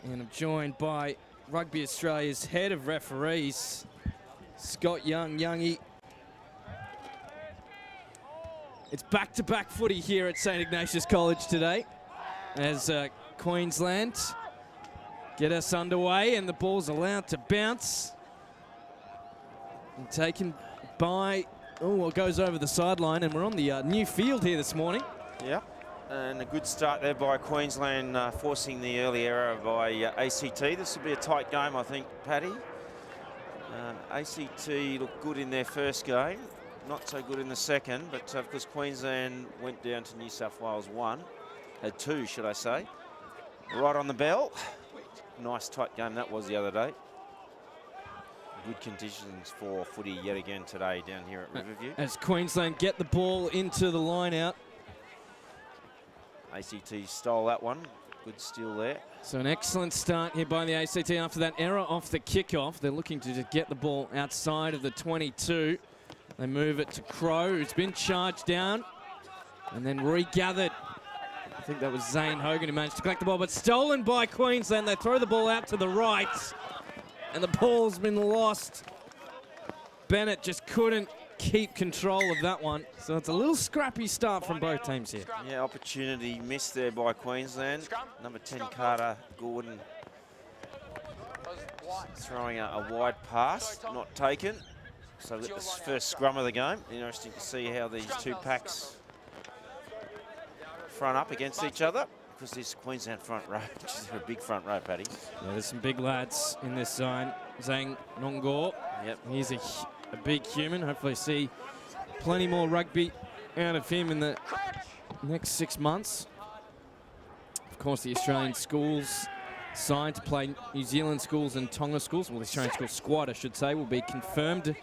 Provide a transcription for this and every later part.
And I'm joined by Rugby Australia's head of referees, Scott Youngie. It's back-to-back footy here at St Ignatius College today as Queensland get us underway, and the ball's allowed to bounce. And taken by, it goes over the sideline, and we're on the new field here this morning. Yeah, and a good start there by Queensland, forcing the early error by ACT. This will be a tight game, I think, Paddy. ACT looked good in their first game, not so good in the second, but of course Queensland went down to New South Wales 2, should I say. Right on the bell. Nice tight game that was the other day. Good conditions for footy yet again today down here at Riverview. As Queensland get the ball into the line out. ACT stole that one. Good steal there. So an excellent start here by the ACT after that error off the kickoff. They're looking to just get the ball outside of the 22. They move it to Crow, who's been charged down and then regathered. I think that was Zane Hogan who managed to collect the ball, but stolen by Queensland. They throw the ball out to the right, and the ball's been lost. Bennett just couldn't keep control of that one. So it's a little scrappy start from both teams here. Yeah, opportunity missed there by Queensland. Number 10, Carter Gordon, throwing a wide pass, not taken. So we've got the first scrum of the game. Interesting to see how these two packs front up against each other, because this Queensland front row, which is a big front row, Paddy. Yeah, there's some big lads in this zone. Zhang Nongor, yep. He's a big human. Hopefully see plenty more rugby out of him in the next 6 months. Of course, the Australian schools signed to play New Zealand schools and Tonga schools. Well, the Australian school squad, I should say, will be confirmed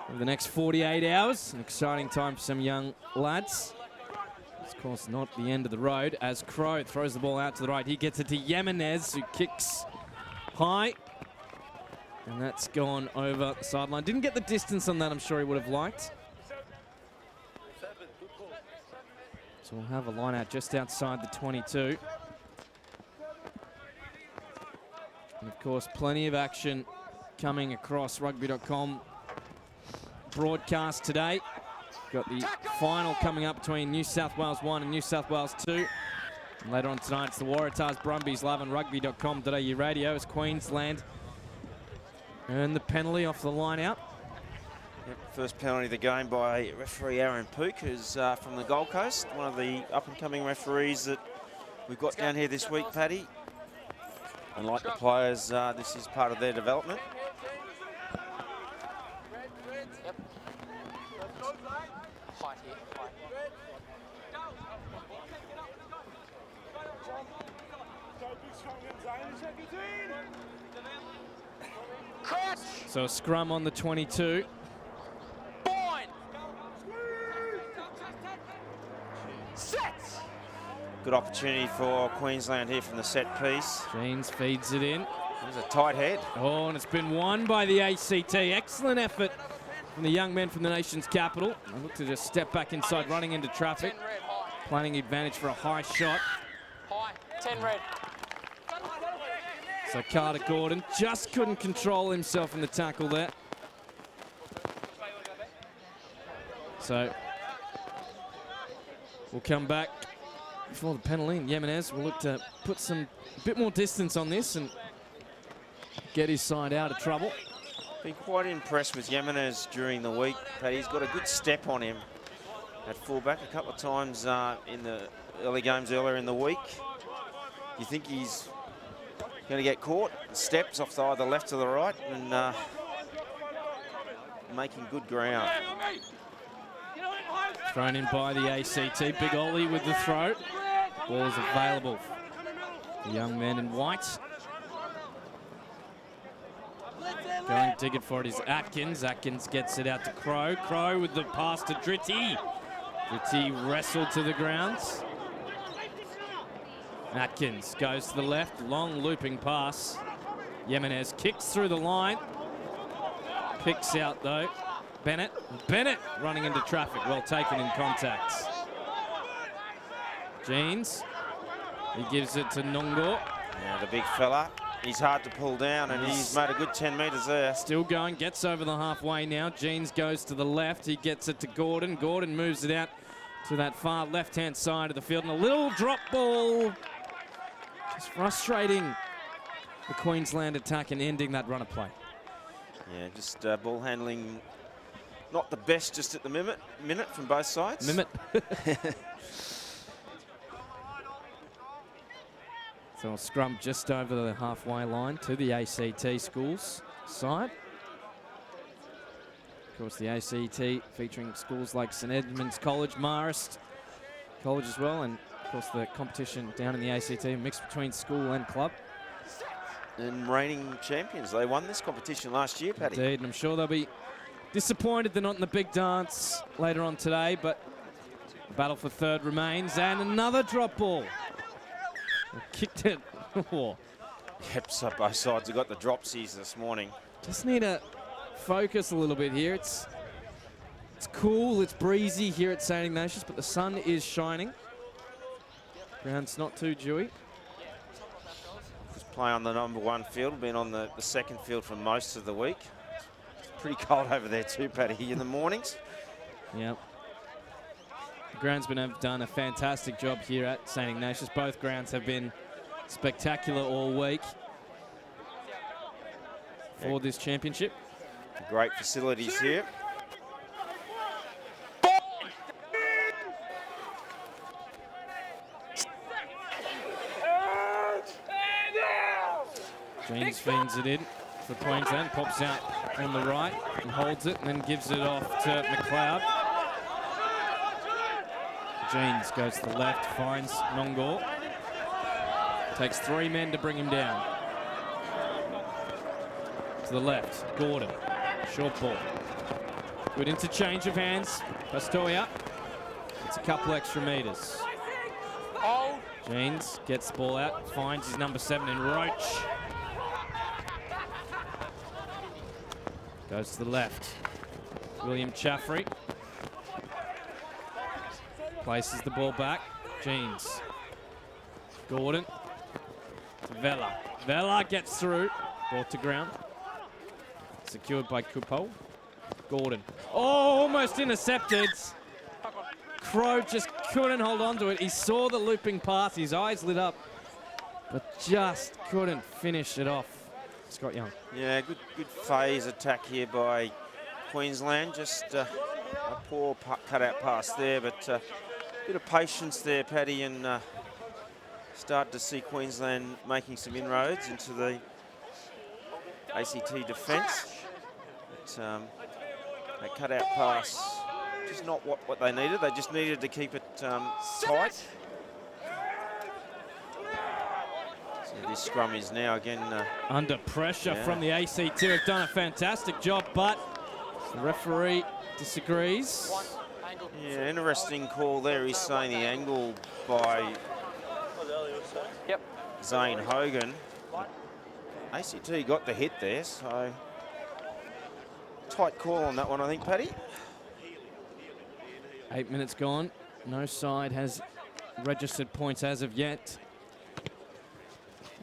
over the next 48 hours. An exciting time for some young lads. Of course, not the end of the road as Crow throws the ball out to the right. He gets it to Jimenez, who kicks high. And that's gone over the sideline. Didn't get the distance on that, I'm sure he would have liked. So we'll have a line out just outside the 22. And of course, plenty of action coming across Rugby.com broadcast today. Got the final coming up between New South Wales 1 and New South Wales 2. And later on tonight, it's the Waratahs Brumbies live on Rugby.com.au radio as Queensland earn the penalty off the line out. Yep, first penalty of the game by referee Aaron Pook, who's from the Gold Coast, one of the up-and-coming referees that we've got down here this week, Paddy. And like the players, this is part of their development. So a scrum on the 22. Good opportunity for Queensland here from the set piece. James feeds it in. There's a tight head. Oh, and it's been won by the ACT. Excellent effort from the young men from the nation's capital. They look to just step back inside, running into traffic. Planning advantage for a high shot. High, 10 red. So Carter Gordon just couldn't control himself in the tackle there. So we'll come back before the penalty, and Jimenez will look to put a bit more distance on this and get his side out of trouble. Been quite impressed with Jimenez during the week, Paddy. He's got a good step on him at fullback a couple of times in the early games earlier in the week. You think he's going to get caught, steps off to either left or the right, and making good ground. Thrown in by the ACT. Big Ollie with the throw. Ball is available for the young man in white. Going to dig it for it is Atkins. Atkins gets it out to Crow. Crow with the pass to Dritti. Dritti wrestled to the ground. Atkins goes to the left, long looping pass. Jimenez kicks through the line. Picks out though. Bennett running into traffic, well taken in contact. Jeans, he gives it to Nongor. Yeah, the big fella. He's hard to pull down, and he's made a good 10 metres there. Still going, gets over the halfway now. Jeans goes to the left. He gets it to Gordon. Gordon moves it out to that far left-hand side of the field. And a little drop ball. Just frustrating the Queensland attack and ending that run of play. Yeah, just ball handling not the best just at the minute from both sides. So a scrum just over the halfway line to the ACT schools side. Of course, the ACT featuring schools like St Edmunds College, Marist College as well, and of course the competition down in the ACT, a mix between school and club. And reigning champions. They won this competition last year, Paddy. Indeed, and I'm sure they'll be disappointed they're not in the big dance later on today, but the battle for third remains, and another drop ball. They kicked it. Yep, so both sides have got the dropsies this morning. Just need to focus a little bit here. It's cool, it's breezy here at St Ignatius, but the sun is shining. Ground's not too dewy. Just play on the #1 field, been on the second field for most of the week. It's pretty cold over there too, Paddy, in the mornings. Yep. The groundsmen have done a fantastic job here at St Ignatius. Both grounds have been spectacular all week for this championship. Great facilities here. James feeds it in for Queensland, pops out on the right and holds it, and then gives it off to McLeod. Jeans goes to the left, finds Nongor. Takes 3 men to bring him down. To the left, Gordon. Short ball. Good interchange of hands. Pastoia. It's a couple extra metres. Jeans gets the ball out, finds his #7 in Roach. Goes to the left. William Chaffrey. Places the ball back. Jeans. Gordon. To Vela. Vela gets through. Brought to ground. Secured by Kupo. Gordon. Oh, almost intercepted. Crow just couldn't hold on to it. He saw the looping pass. His eyes lit up. But just couldn't finish it off. Scott Young. Yeah, good phase attack here by Queensland. Just a poor cut-out pass there, but a bit of patience there, Paddy, and start to see Queensland making some inroads into the ACT defence. That cut-out pass, just not what they needed. They just needed to keep it tight. So this scrum is now again under pressure from the ACT. Have done a fantastic job, but the referee disagrees. Yeah, interesting call there. He's saying the angle by Zane Hogan. ACT got the hit there, so tight call on that one, I think, Paddy. 8 minutes gone. No side has registered points as of yet.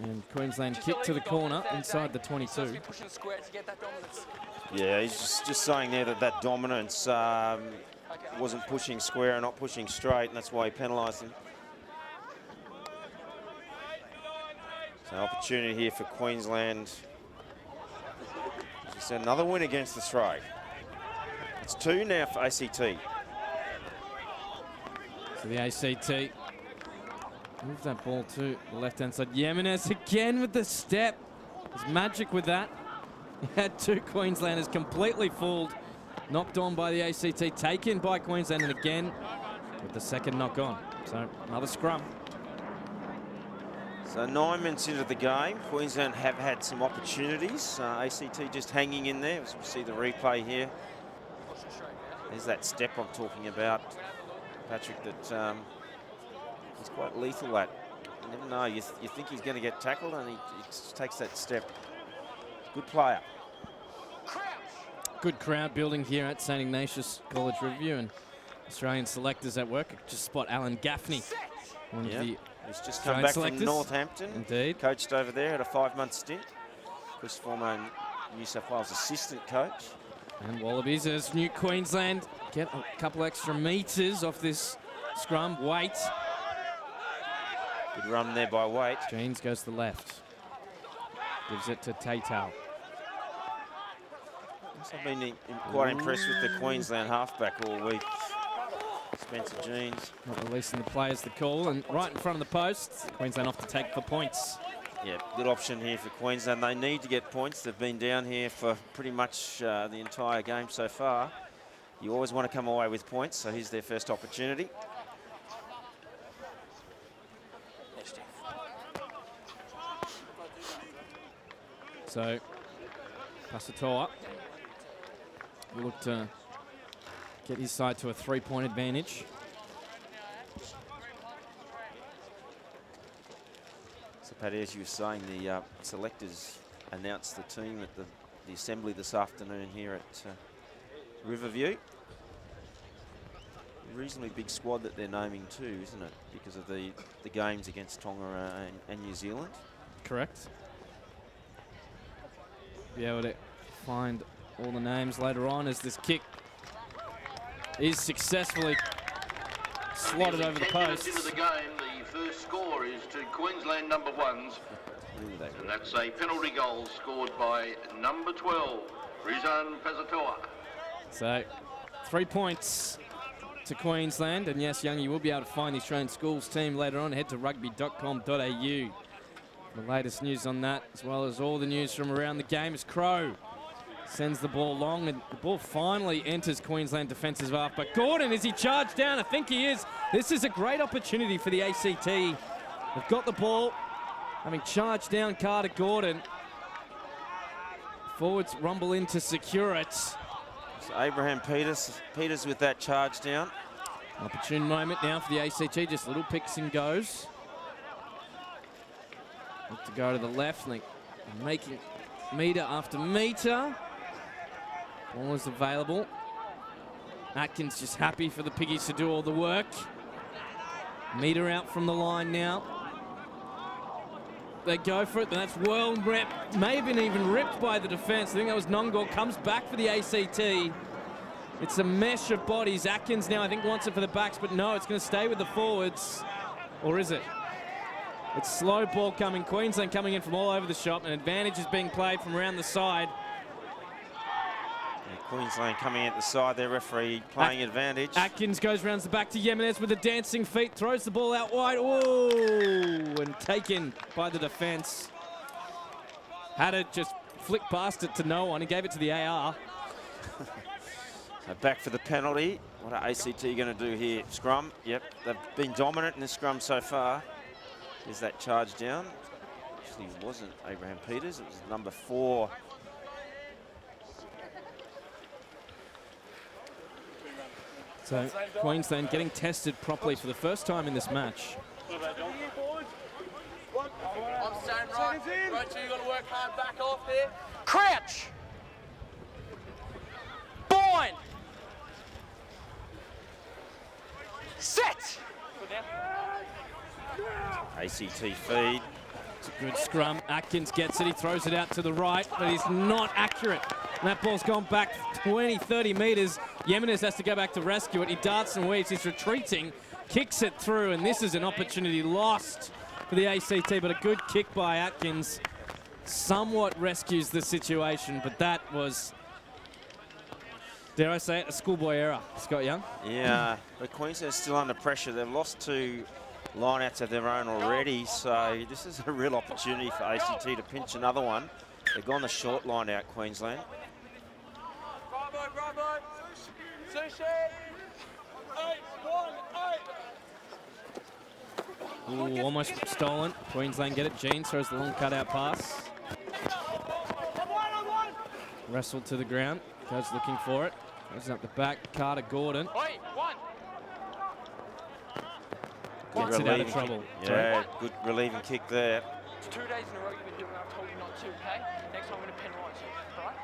And Queensland kick to the corner inside the 22. Yeah, he's just saying there that dominance wasn't pushing square and not pushing straight, and that's why he penalised him. So opportunity here for Queensland. As I said, another win against the Throw. It's 2 now for ACT. So the ACT move that ball to the left-hand side. Jimenez again with the step. There's magic with that. He had 2 Queenslanders completely fooled. Knocked on by the ACT, taken by Queensland, and again with the second knock on. So another scrum. So 9 minutes into the game, Queensland have had some opportunities. ACT just hanging in there. As we see the replay here. There's that step I'm talking about, Patrick, that he's quite lethal at. You never know. You think he's going to get tackled, and he just takes that step. Good player. Good crowd building here at St Ignatius College Review, and Australian selectors at work. Just spot Alan Gaffney, one of the He's just come Australian back selectors. from Northampton. Indeed. Coached over there, had a 5-month stint. Was former New South Wales assistant coach. And Wallabies as New Queensland get a couple extra metres off this scrum. Waite. Good run there by Waite. Jeans goes to the left. Gives it to Tatal. I've been quite impressed with the Queensland halfback all week. Spencer Jeans. Not releasing the players the call, and right in front of the post, Queensland off to take for points. Yeah, good option here for Queensland. They need to get points. They've been down here for pretty much the entire game so far. You always want to come away with points, so here's their first opportunity. So, Pasatoa will look to get his side to a 3-point advantage. So, Paddy, as you were saying, the selectors announced the team at the assembly this afternoon here at Riverview. Reasonably big squad that they're naming too, isn't it? Because of the games against Tonga and New Zealand. Correct. Be able to find all the names later on as this kick is successfully slotted over the post. Into the game, the first score is to Queensland number 1s, and that's a penalty goal scored by number 12, Rizan Pasatoa. So 3 points to Queensland, and yes, Young, you will be able to find the Australian Schools team later on. Head to Rugby.com.au. The latest news on that, as well as all the news from around the game, as Crow sends the ball long, and the ball finally enters Queensland defensive half. But Gordon, is he charged down? I think he is. This is a great opportunity for the ACT. They've got the ball, having charged down Carter Gordon. Forwards rumble in to secure it. So Abraham Peters with that charge down. Opportune moment now for the ACT, just little picks and goes. Look to go to the left, making metre after metre. Ball is available. Atkins just happy for the Piggies to do all the work. Metre out from the line now. They go for it, that's well ripped. May have been even ripped by the defence. I think that was Nungor, comes back for the ACT. It's a mesh of bodies. Atkins now, I think, wants it for the backs, but no, it's going to stay with the forwards. Or is it? It's slow ball coming. Queensland coming in from all over the shop. An advantage is being played from around the side. And Queensland coming at the side. Their referee playing advantage. Atkins goes round the back to Jimenez with the dancing feet. Throws the ball out wide. Oh, and taken by the defence. Had it just flick past it to no one. He gave it to the AR. So back for the penalty. What are ACT going to do here? Scrum. Yep, they've been dominant in the scrum so far. Is that charge down? Actually, it wasn't Abraham Peters. It was number 4. So Queensland getting tested properly for the first time in this match. I'm staying right. Right, so you got to work hard back off there. Crouch. Bind. Set. ACT feed. It's a good scrum. Atkins gets it. He throws it out to the right, but he's not accurate. And that ball's gone back 20, 30 metres. Jimenez has to go back to rescue it. He darts and weaves. He's retreating, kicks it through, and this is an opportunity lost for the ACT, but a good kick by Atkins somewhat rescues the situation, but that was, dare I say it, a schoolboy error. Scott Young? Yeah, but Queensland's still under pressure. They've lost 2 line-outs of their own already, so this is a real opportunity for ACT to pinch another one. They've gone the short line-out, Queensland. Bravo. Sushi. 8-1-8. Ooh, almost stolen. Queensland get it. Jean throws the long cutout pass. Wrestled to the ground. Goes looking for it. Goes up the back. Carter Gordon. Wait, 1. Gets it out of trouble. Yeah, good relieving kick there. It's 2 days in a row you've been doing what I've told you not to, okay? Next time I'm going to penalise you, all right?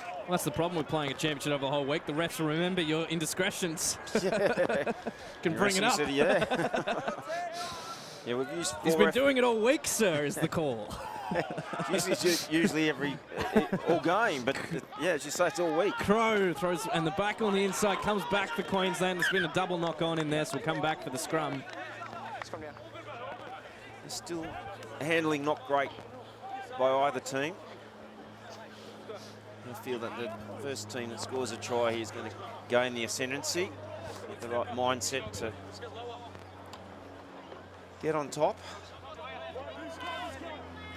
Well, that's the problem with playing a championship over the whole week. The refs will remember your indiscretions. Yeah. Can bring it up. City, yeah. Yeah, we've used He's been doing it all week, sir, is the call. usually all game, but yeah, as you say, it's all week. Crow throws, and the back on the inside comes back for Queensland. There's been a double knock on in there, so we'll come back for the scrum. Scrum down. Still handling not great by either team. I feel that the first team that scores a try here is going to gain the ascendancy, get the right mindset to get on top.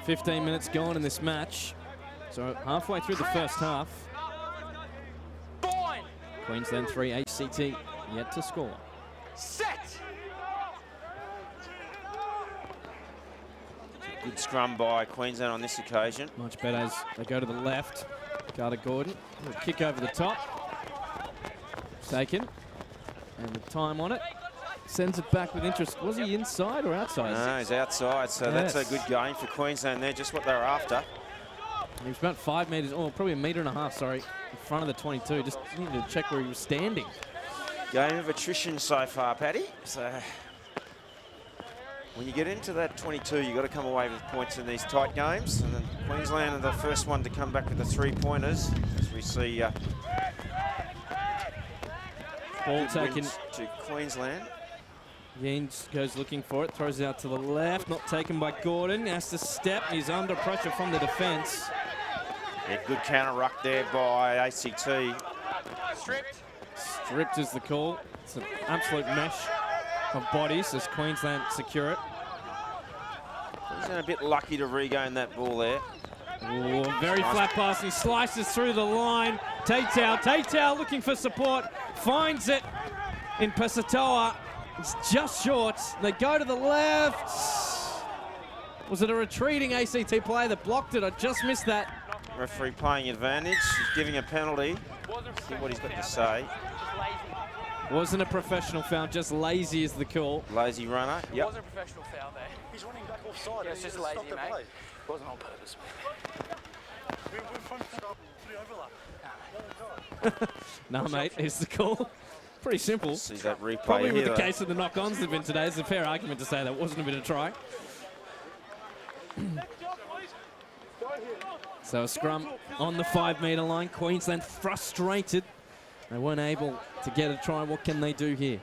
15 minutes gone in this match. So halfway through the first half. Bind. Queensland 3, ACT yet to score. Set. Good scrum by Queensland on this occasion. Much better as they go to the left. Carter Gordon, kick over the top. Taken. And the time on it. Sends it back with interest. Was he inside or outside? No, he's outside, so yes. That's a good gain for Queensland there, just what they were after. He was about 5 metres, or probably 1.5 metres, sorry, in front of the 22. Just needed to check where he was standing. Game of attrition so far, Paddy. So when you get into that 22, you've got to come away with points in these tight games. And then Queensland are the first one to come back with the 3-pointers. As we see Ball taken to Queensland. Yeens goes looking for it, throws it out to the left, not taken by Gordon. Has to step, he's under pressure from the defence. Yeah, good counter ruck there by ACT. Stripped. Stripped is the call. It's an absolute mesh of bodies as Queensland secure it. Queensland a bit lucky to regain that ball there. Ooh, very flat pass, he slices through the line. Tatau looking for support, finds it in Pesatoa. It's just short. They go to the left. Was it a retreating ACT player that blocked it? I just missed that. Referee playing advantage. He's giving a penalty. See what he's got to say. Wasn't a professional foul, just lazy is the call. Lazy runner. Yep. Wasn't a professional foul there. He's running back offside. Yeah, it's just lazy, mate. Wasn't on purpose. No, mate, it's the call. Pretty simple. See that replay Probably here, with the case of the knock-ons that have been today, it's a fair argument to say that wasn't a bit of try. So a scrum on the 5-metre line. Queensland frustrated. They weren't able to get a try. What can they do here?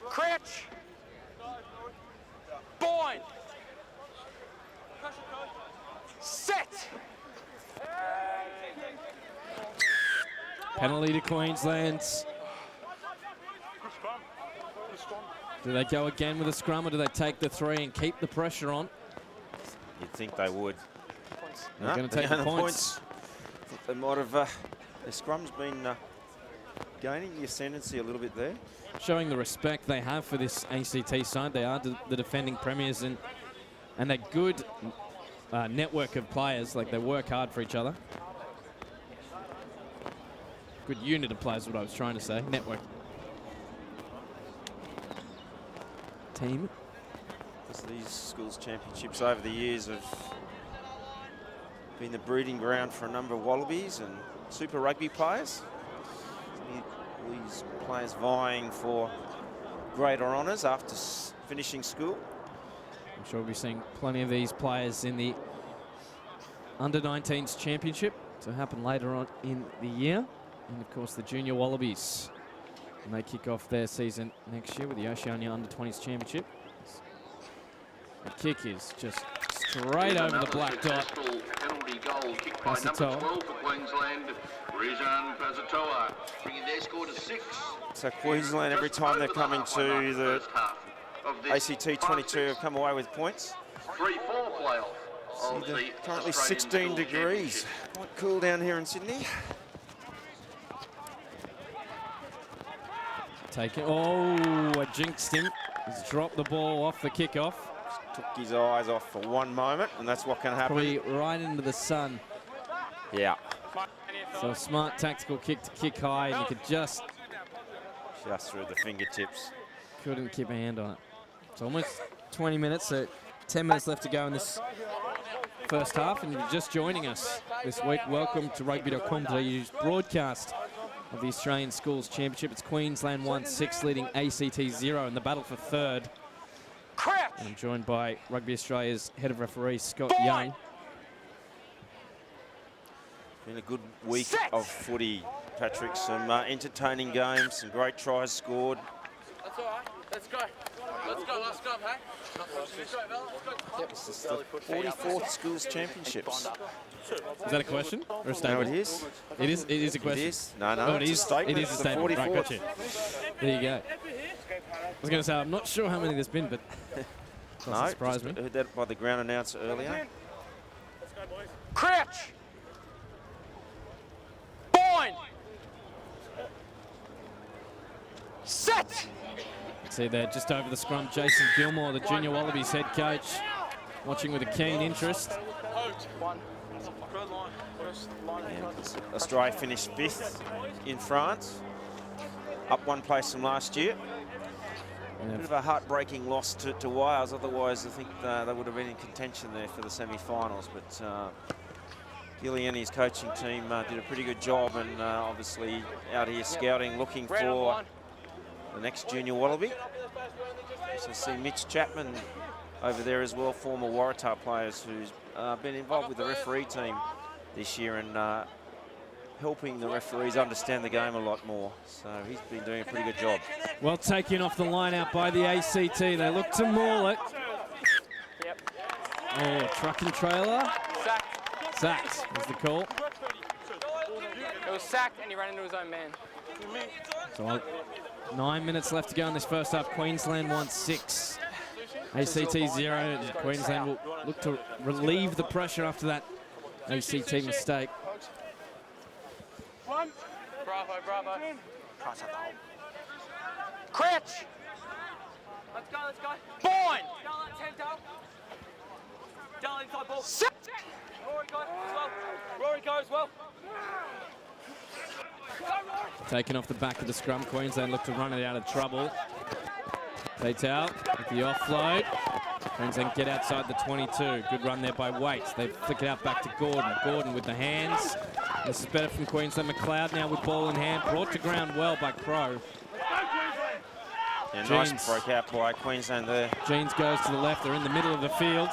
Crouch. Bind. Set. Penalty to Queensland. Do they go again with a scrum, or do they take the 3 and keep the pressure on? You'd think they would. They're going to take the points. I think they might have. The scrum's been gaining the ascendancy a little bit there. Showing the respect they have for this ACT side. They are the defending premiers, and a good network of players. Like, they work hard for each other. Good unit of players, what I was trying to say. Network. Team. These schools championships over the years have been the breeding ground for a number of Wallabies and Super Rugby players. These players vying for greater honours after finishing school. I'm sure we'll be seeing plenty of these players in the Under-19s Championship to happen later on in the year. And of course the Junior Wallabies. And they kick off their season next year with the Oceania Under-20s Championship. The kick is just straight over the black dot. Penalty goal kicked by number 12 for Queensland, Rizan Pazatoa, bringing their score to 6. So Queensland, every time they've come into the ACT 22, have come away with points. 3-4 playoff of the Currently Australian 16 Schools degrees. Quite cool down here in Sydney. Take it. Oh, I jinxed him. He's dropped the ball off the kickoff. Took his eyes off for one moment, and that's what can happen. Probably right into the sun. Yeah. So a smart tactical kick to kick high, and you could just through the fingertips. couldn't keep a hand on it. So almost 20 minutes, so 10 minutes left to go in this first half. And if you're just joining us this week, welcome to Rugby.com.au's broadcast of the Australian Schools Championship. It's Queensland 1-6 leading ACT 0 in the battle for third. And I'm joined by Rugby Australia's head of referee, Scott Young. Been a good week of footy, Patrick. Some entertaining games, some great tries scored. That's all right. Let's go. Let's go. Let's go, hey? This is the 44th Schools Championships. Is that a question or a No, statement? it is. It is a question. It is. No, Oh, it's a statement. It is a It's the statement. Right, 44th. gotcha. There you go. I was going to say, I'm not sure how many there's been, but doesn't surprise me. Heard that by the ground announcer earlier. Crouch. Bind. Set. See there, just over the scrum, Jason Gilmore, the Junior Wallabies head coach, watching with a keen interest. Australia finished 5th in France, up 1 place from last year. A bit of a heartbreaking loss to Wales, otherwise I think they would have been in contention there for the semi-finals. But Gilly and his coaching team did a pretty good job, and obviously out here scouting, looking for the next Junior Wallaby. So see Mitch Chapman over there as well, former Waratah players who's been involved with the referee team this year and helping the referees understand the game a lot more. So he's been doing a pretty good job. Well taken off the line out by the ACT. They look to maul it. Oh, truck and trailer. Sacked was the call. It was sacked and he ran into his own man. So 9 minutes left to go in this first half. Queensland 1-6. ACT 0. Queensland will look to relieve the pressure after that ACT mistake. Bravo, bravo. Crouch. Let's go, let's go. Bind. Down inside ball. Set. Rory goes as well. Rory goes well. Taken off the back of the scrum. Queensland look to run it out of trouble. Taitau with the offload. Queensland get outside the 22. Good run there by Waits. They flick it out back to Gordon. Gordon with the hands. This is better from Queensland. McLeod now with ball in hand. Brought to ground well by Crow. Yeah, nice break out by Queensland there. Jeans goes to the left. They're in the middle of the field.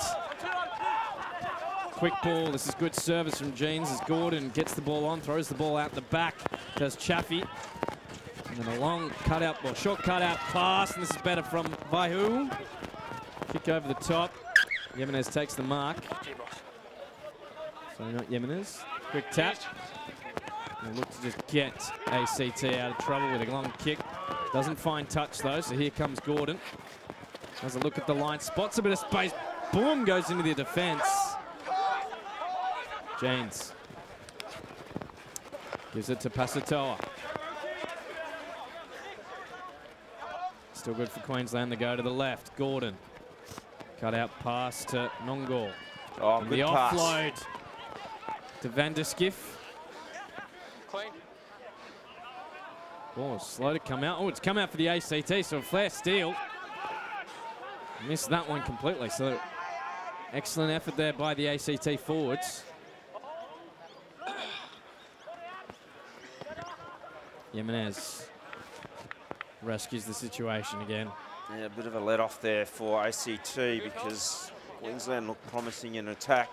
Quick ball. This is good service from Jeans as Gordon gets the ball on, throws the ball out the back. Does Chaffee. And then a long cutout, or short cutout pass. And this is better from Vaihu. Kick over the top. Yemenez takes the mark. So not Yemenez. Quick tap. And look to just get ACT out of trouble with a long kick. Doesn't find touch though, so here comes Gordon. Has a look at the line, spots a bit of space. Boom, goes into the defense. James gives it to Pasatoa. Still good for Queensland to go to the left. Gordon. Cut out pass to Nongol. Oh, And good the pass. offload to Van der Skiff. Clean. Oh, slow to come out. Oh, it's come out for the ACT, so a flare steal. Missed that one completely. So excellent effort there by the ACT forwards. Yemenez rescues the situation again. Yeah, a bit of a let off there for ACT because Queensland looked promising in attack.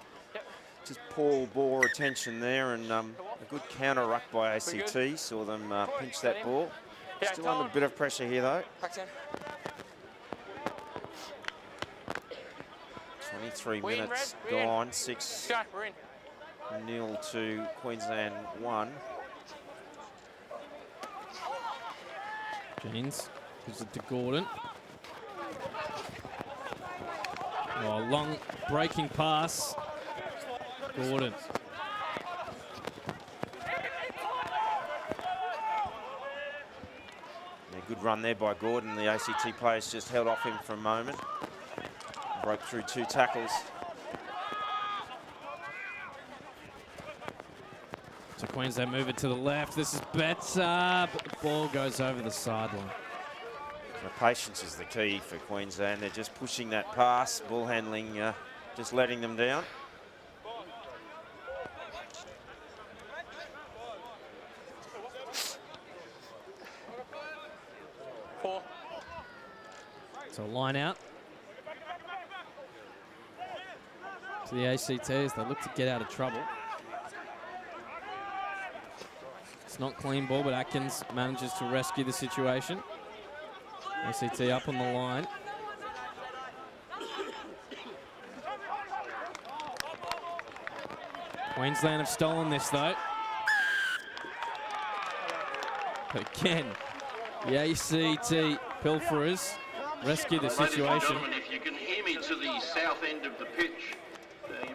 Just poor ball retention there, and a good counter ruck by ACT. Saw them pinch that ball. Still under a bit of pressure here though. 23 minutes gone, 6-0 to Queensland 1. Jeans gives it to Gordon. Oh, long breaking pass. Gordon. Yeah, good run there by Gordon. The ACT players just held off him for a moment. Broke through 2 tackles. So Queensland move it to the left. This is better, but the ball goes over the sideline. So patience is the key for Queensland. They're just pushing that pass, ball handling, just letting them down. So line out to the ACT as they look to get out of trouble. It's not clean ball, but Atkins manages to rescue the situation. ACT up on the line. Queensland have stolen this though. But again, the ACT pilferers rescue the situation. If you can hear me to the south end of the pitch,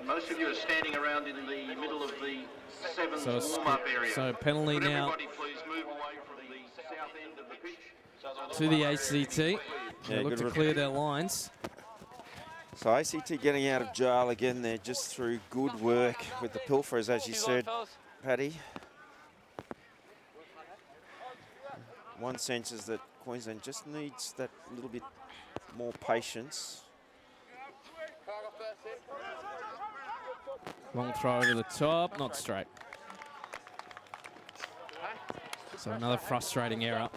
most of you are standing around in the middle of the sevens warm-up area. So penalty Could now everybody please move away from the south end of the pitch to the ACT. They Yeah, look to clear their lines. So ACT getting out of jail again there just through good work with the pilferers, as you said, Paddy. One sense is that Queensland just needs that little bit more patience. Long throw over the top, not straight. So another frustrating error.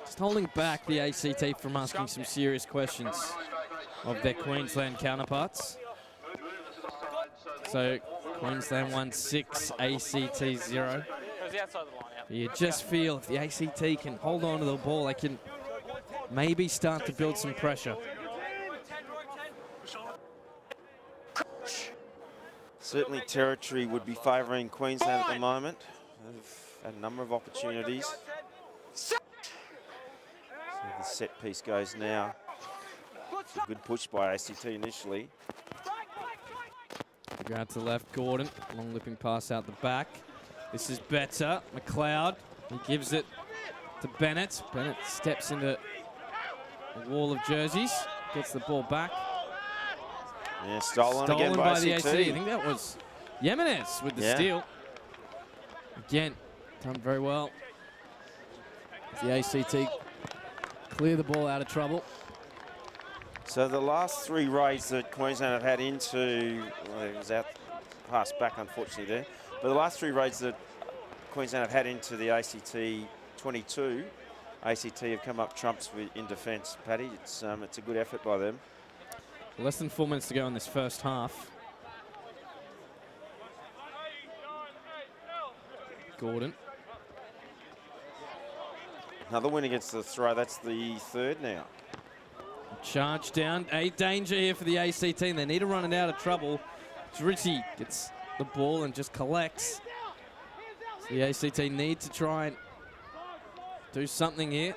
Just holding back the ACT from asking some serious questions of their Queensland counterparts. So Queensland won 6, ACT 0. You just feel if the ACT can hold on to the ball, they can maybe start to build some pressure. Certainly territory would be favouring Queensland at the moment. They've had a number of opportunities. So the set piece goes now. It's a good push by ACT initially. Grab to the left, Gordon. Long looping pass out the back. This is better. McLeod, he gives it to Bennett. Bennett steps into a wall of jerseys, gets the ball back. Yeah, stolen again by the ACT. I think that was Jimenez with the steal. Again, done very well. The ACT clear the ball out of trouble. So the last 3 raids that Queensland have had into, well, it was out, passed back unfortunately there, but the last 3 raids that Queensland have had into the ACT 22, ACT have come up trumps in defence, Paddy. It's a good effort by them. Less than 4 minutes to go in this first half. Gordon. Another win against the throw. That's the 3rd now. Charge down. A danger here for the ACT, and they need to run it out of trouble. Ritchie gets the ball and just collects. So the ACT need to try and do something here.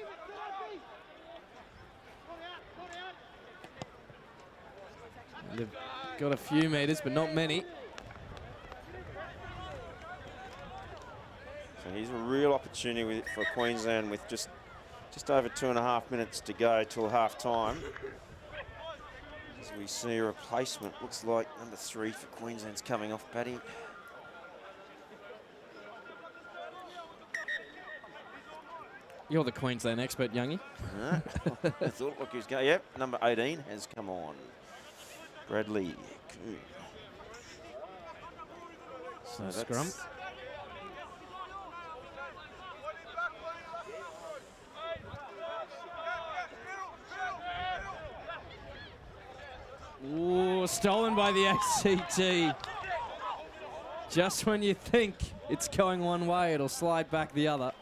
And they've got a few meters, but not many. So here's a real opportunity for Queensland with just over 2.5 minutes to go till half time. As we see a replacement, looks like number 3 for Queensland's coming off, Paddy. You're the Queensland expert, Youngie. I thought, look, who's going. Yep, number 18 has come on. Bradley Coon. So scrum. Ooh, stolen by the ACT. Just when you think it's going one way, it'll slide back the other.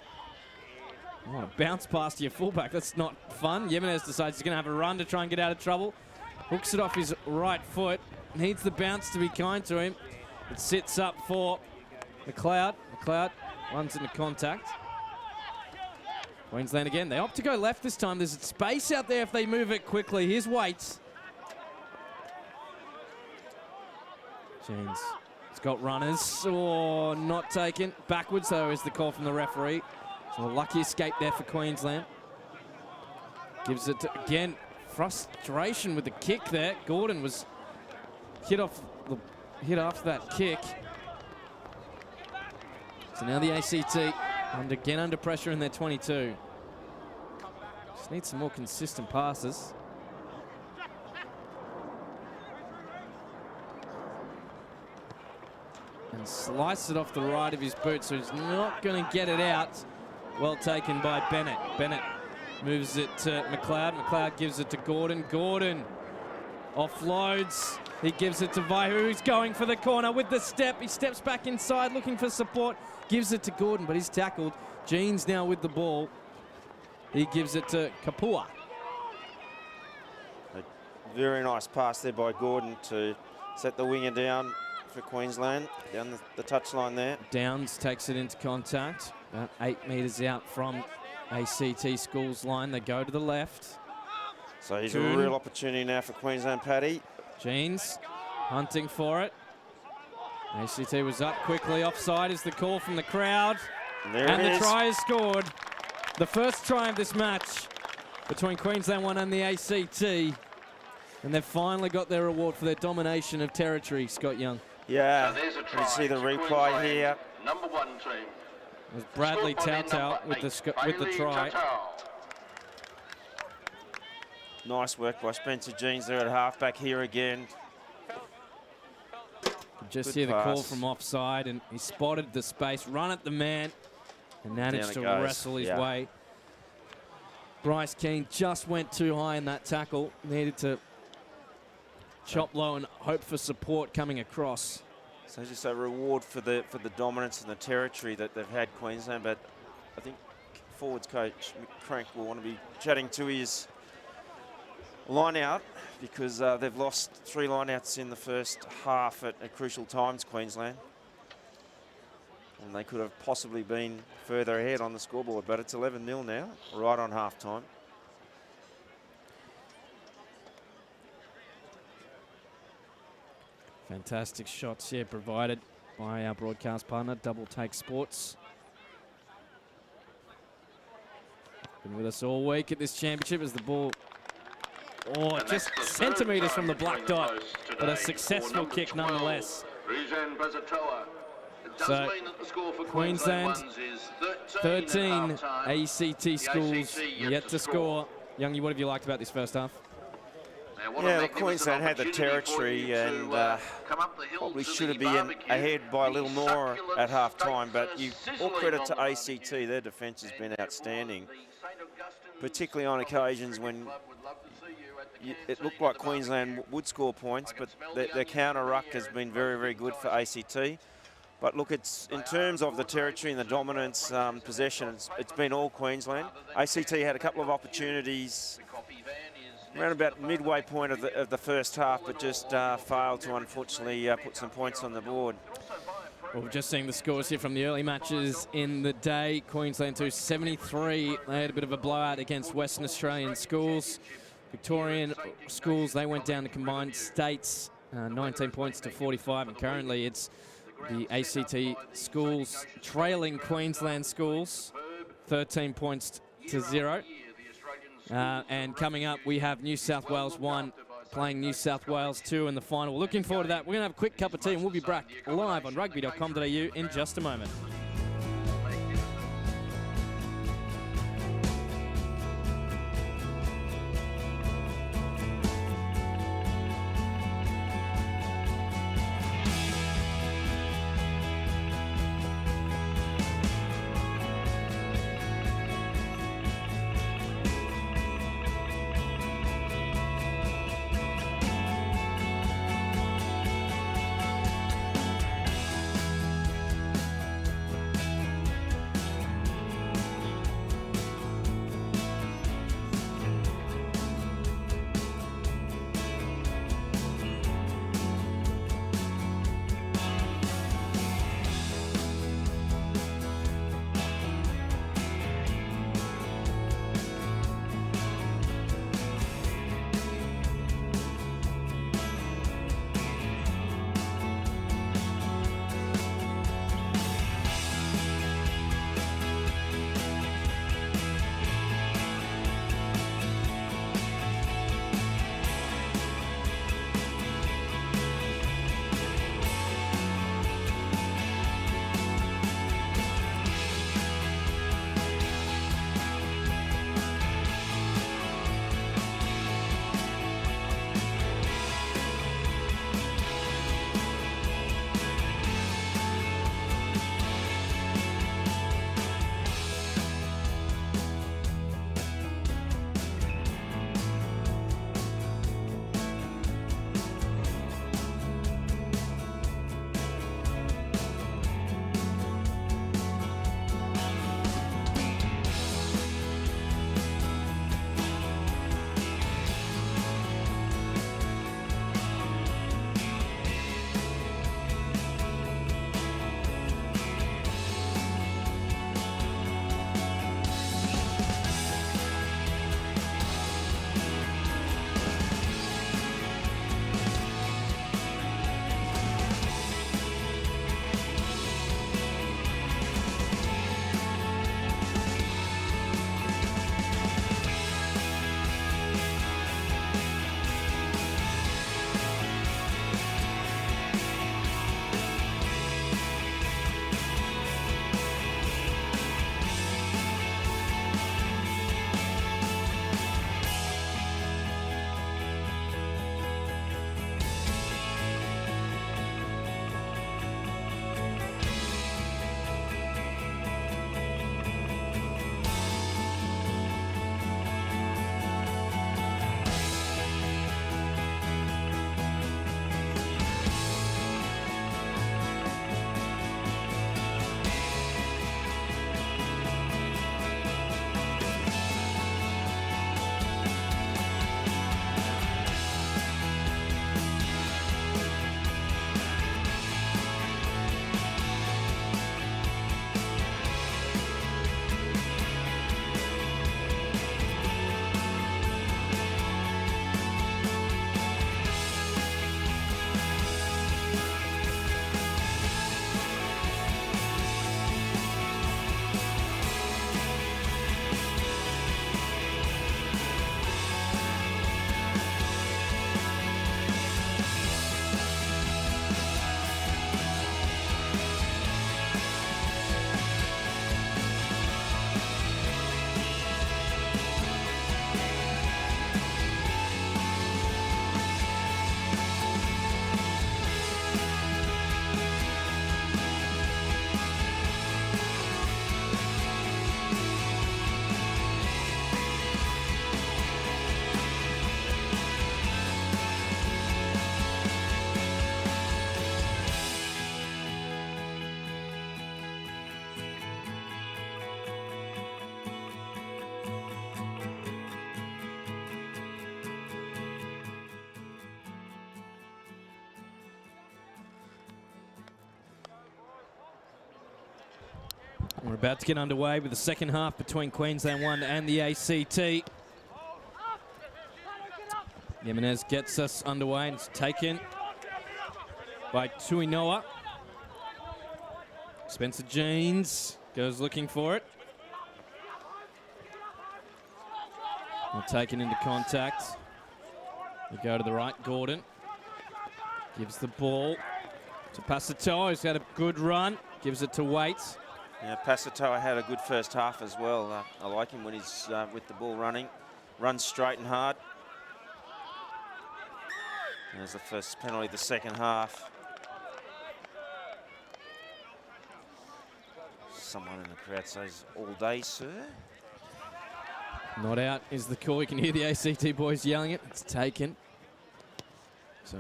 Oh, a bounce past your fullback. That's not fun. Jimenez decides he's going to have a run to try and get out of trouble. Hooks it off his right foot. Needs the bounce to be kind to him. It sits up for McLeod. McLeod runs into contact. Queensland again. They opt to go left this time. There's space out there if they move it quickly. Here's Waits. Jeans. It's got runners. Oh, not taken. Backwards, though, is the call from the referee. So a lucky escape there for Queensland. Gives it to, again, frustration with the kick there. Gordon was hit after that kick. So now the ACT again under pressure in their 22. Just needs some more consistent passes. And slice it off the right of his boot, so he's not going to get it out. Well taken by Bennett. Bennett moves it to McLeod. McLeod gives it to Gordon. Gordon offloads. He gives it to Vaihu, who's going for the corner with the step. He steps back inside looking for support. Gives it to Gordon, but he's tackled. Jeans now with the ball. He gives it to Kapua. A very nice pass there by Gordon to set the winger down for Queensland, down the touchline there. Downs takes it into contact, about 8 metres out from ACT Schools line. They go to the left. So here's a real opportunity now for Queensland, Paddy. Jeans hunting for it. ACT was up quickly. Offside is the call from the crowd. And the try is scored. The first try of this match between Queensland 1 and the ACT. And they've finally got their reward for their domination of territory, Scott Young. Yeah, So there's a try. you see the replay here. Number 1 team. It was Bradley Tautau with the try. Nice work by Spencer Jeans there at halfback here again. Just Good hear the call pass. from offside, and he spotted the space, run at the man, and managed to Down it goes. wrestle his Yeah. way. Bryce Keane just went too high in that tackle. Needed to chop low and hope for support coming across. So just a reward for the dominance and the territory that they've had, Queensland. But I think forwards coach Crank will want to be chatting to his line out, because they've lost 3 line-outs in the first half at crucial times, Queensland. And they could have possibly been further ahead on the scoreboard, but it's 11-0 now, right on half-time. Fantastic shots here provided by our broadcast partner, Double Take Sports. Been with us all week at this championship as the ball, just centimetres from the black dot, but a successful kick nonetheless. So Queensland 13, ACT Schools yet to score. Youngie, what have you liked about this first half? Yeah, look, Queensland had the territory and probably should have been ahead by a little more at half-time, but all credit to ACT. Their defence has been outstanding, particularly on occasions when it looked like Queensland would score points, but their counter-ruck has been very, very good for ACT. But look, it's in terms of the territory and the dominance possession, it's been all Queensland. ACT had a couple of opportunities around about midway point of the first half, but just failed to unfortunately put some points on the board. Well, we've just seen the scores here from the early matches in the day. Queensland 2, 73. They had a bit of a blowout against Western Australian Schools. Victorian Schools, they went down to combined states, 19 points to 45, and currently it's the ACT Schools trailing Queensland Schools, 13 points to 0. And coming up, we have New South Wales 1 playing New South Wales 2 in the final. Looking forward to that. We're going to have a quick cup of tea, and we'll be back live on Rugby.com.au in just a moment. We're about to get underway with the second half between Queensland 1 and the ACT. Jimenez gets us underway and it's taken by Tuinoa. Spencer Jeans goes looking for it. We're taken into contact. We go to the right, Gordon. Gives the ball to Pasatoa, who's had a good run. Gives it to Waite. Yeah, Pasatoa had a good first half as well. I like him when he's with the ball running. Runs straight and hard. There's the first penalty of the second half. Someone in the crowd says, all day, sir. Not out is the call. You can hear the ACT boys yelling it. It's taken. So,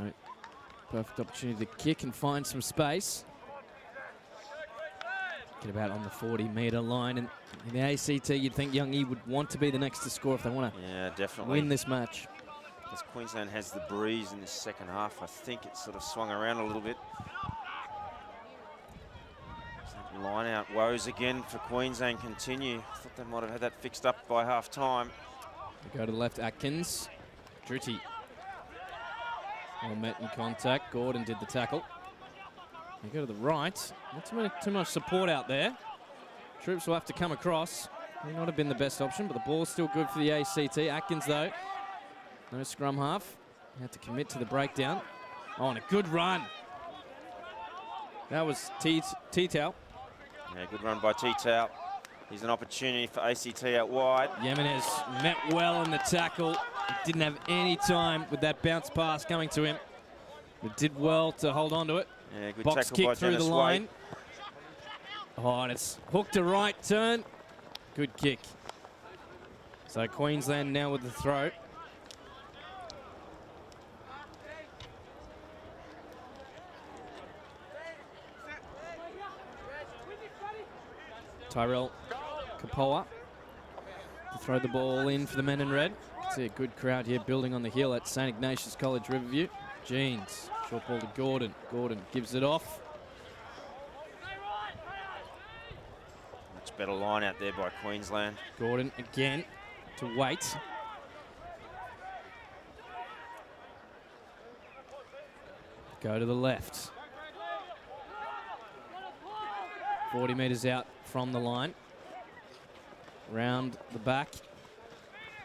perfect opportunity to kick and find some space. Get about on the 40-metre line. And in the ACT, you'd think Young E would want to be the next to score if they want to win this match. Because Queensland has the breeze in this second half. I think it sort of swung around a little bit. Line out woes again for Queensland continue. I thought they might have had that fixed up by half time. We go to the left, Atkins. Dritty. All met in contact. Gordon did the tackle. We go to the right. Not too much support out there. Troops will have to come across. May not have been the best option, but the ball's still good for the ACT. Atkins, though, no scrum half. He had to commit to the breakdown. Oh, and a good run. That was T-Tau. Yeah, good run by T-Tau. He's an opportunity for ACT out wide. Jimenez met well in the tackle. Didn't have any time with that bounce pass coming to him. But did well to hold on to it. Yeah, good Box tackle kick by through Dennis the line. Waite. Oh, and it's hooked to right turn. Good kick. So Queensland now with the throw. Tyrell Kapoa to throw the ball in for the men in red. See a good crowd here building on the hill at St. Ignatius College, Riverview. Jeans, short ball to Gordon. Gordon gives it off. Much better line out there by Queensland. Gordon again to Waite. Go to the left. 40 metres out from the line. Round the back.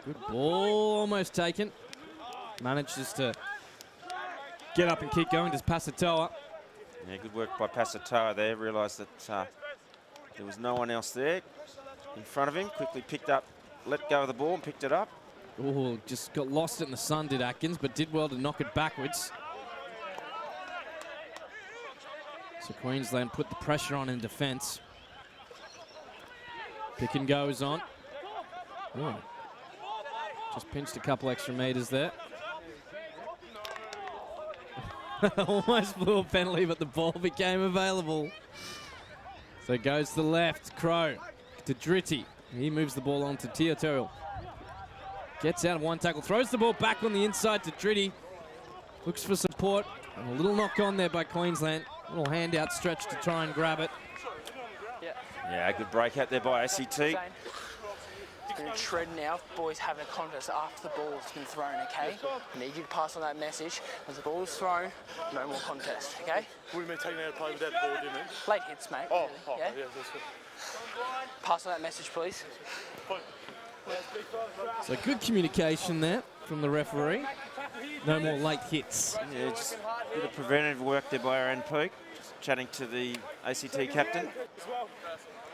Good ball, almost taken. Manages to get up and keep going. Does Pasatoa. Yeah, good work by Pasatoa there. Realised that there was no one else there in front of him. Quickly picked up, let go of the ball and picked it up. Oh, just got lost in the sun, did Atkins, but did well to knock it backwards. So Queensland put the pressure on in defence. Pick and go is on. Oh. Just pinched a couple extra metres there. Almost blew a penalty, but the ball became available. So it goes to the left. Crow to Dritty. He moves the ball on to Teotorial. Gets out of one tackle, throws the ball back on the inside to Dritty. Looks for support. And a little knock on there by Queensland. A little hand out stretch to try and grab it. Yeah, good break out there by ACT. You're going to tread now. Boys having a contest after the ball's been thrown, okay? I need you to pass on that message. As the ball's thrown, no more contest, okay? What do you mean taking out a play with that ball, do you mean? Late hits, mate. Yeah, that's good. Pass on that message, please. So good communication there from the referee. No more late hits. Yeah, just a bit of preventative work there by Aaron Pook. Just chatting to the ACT captain.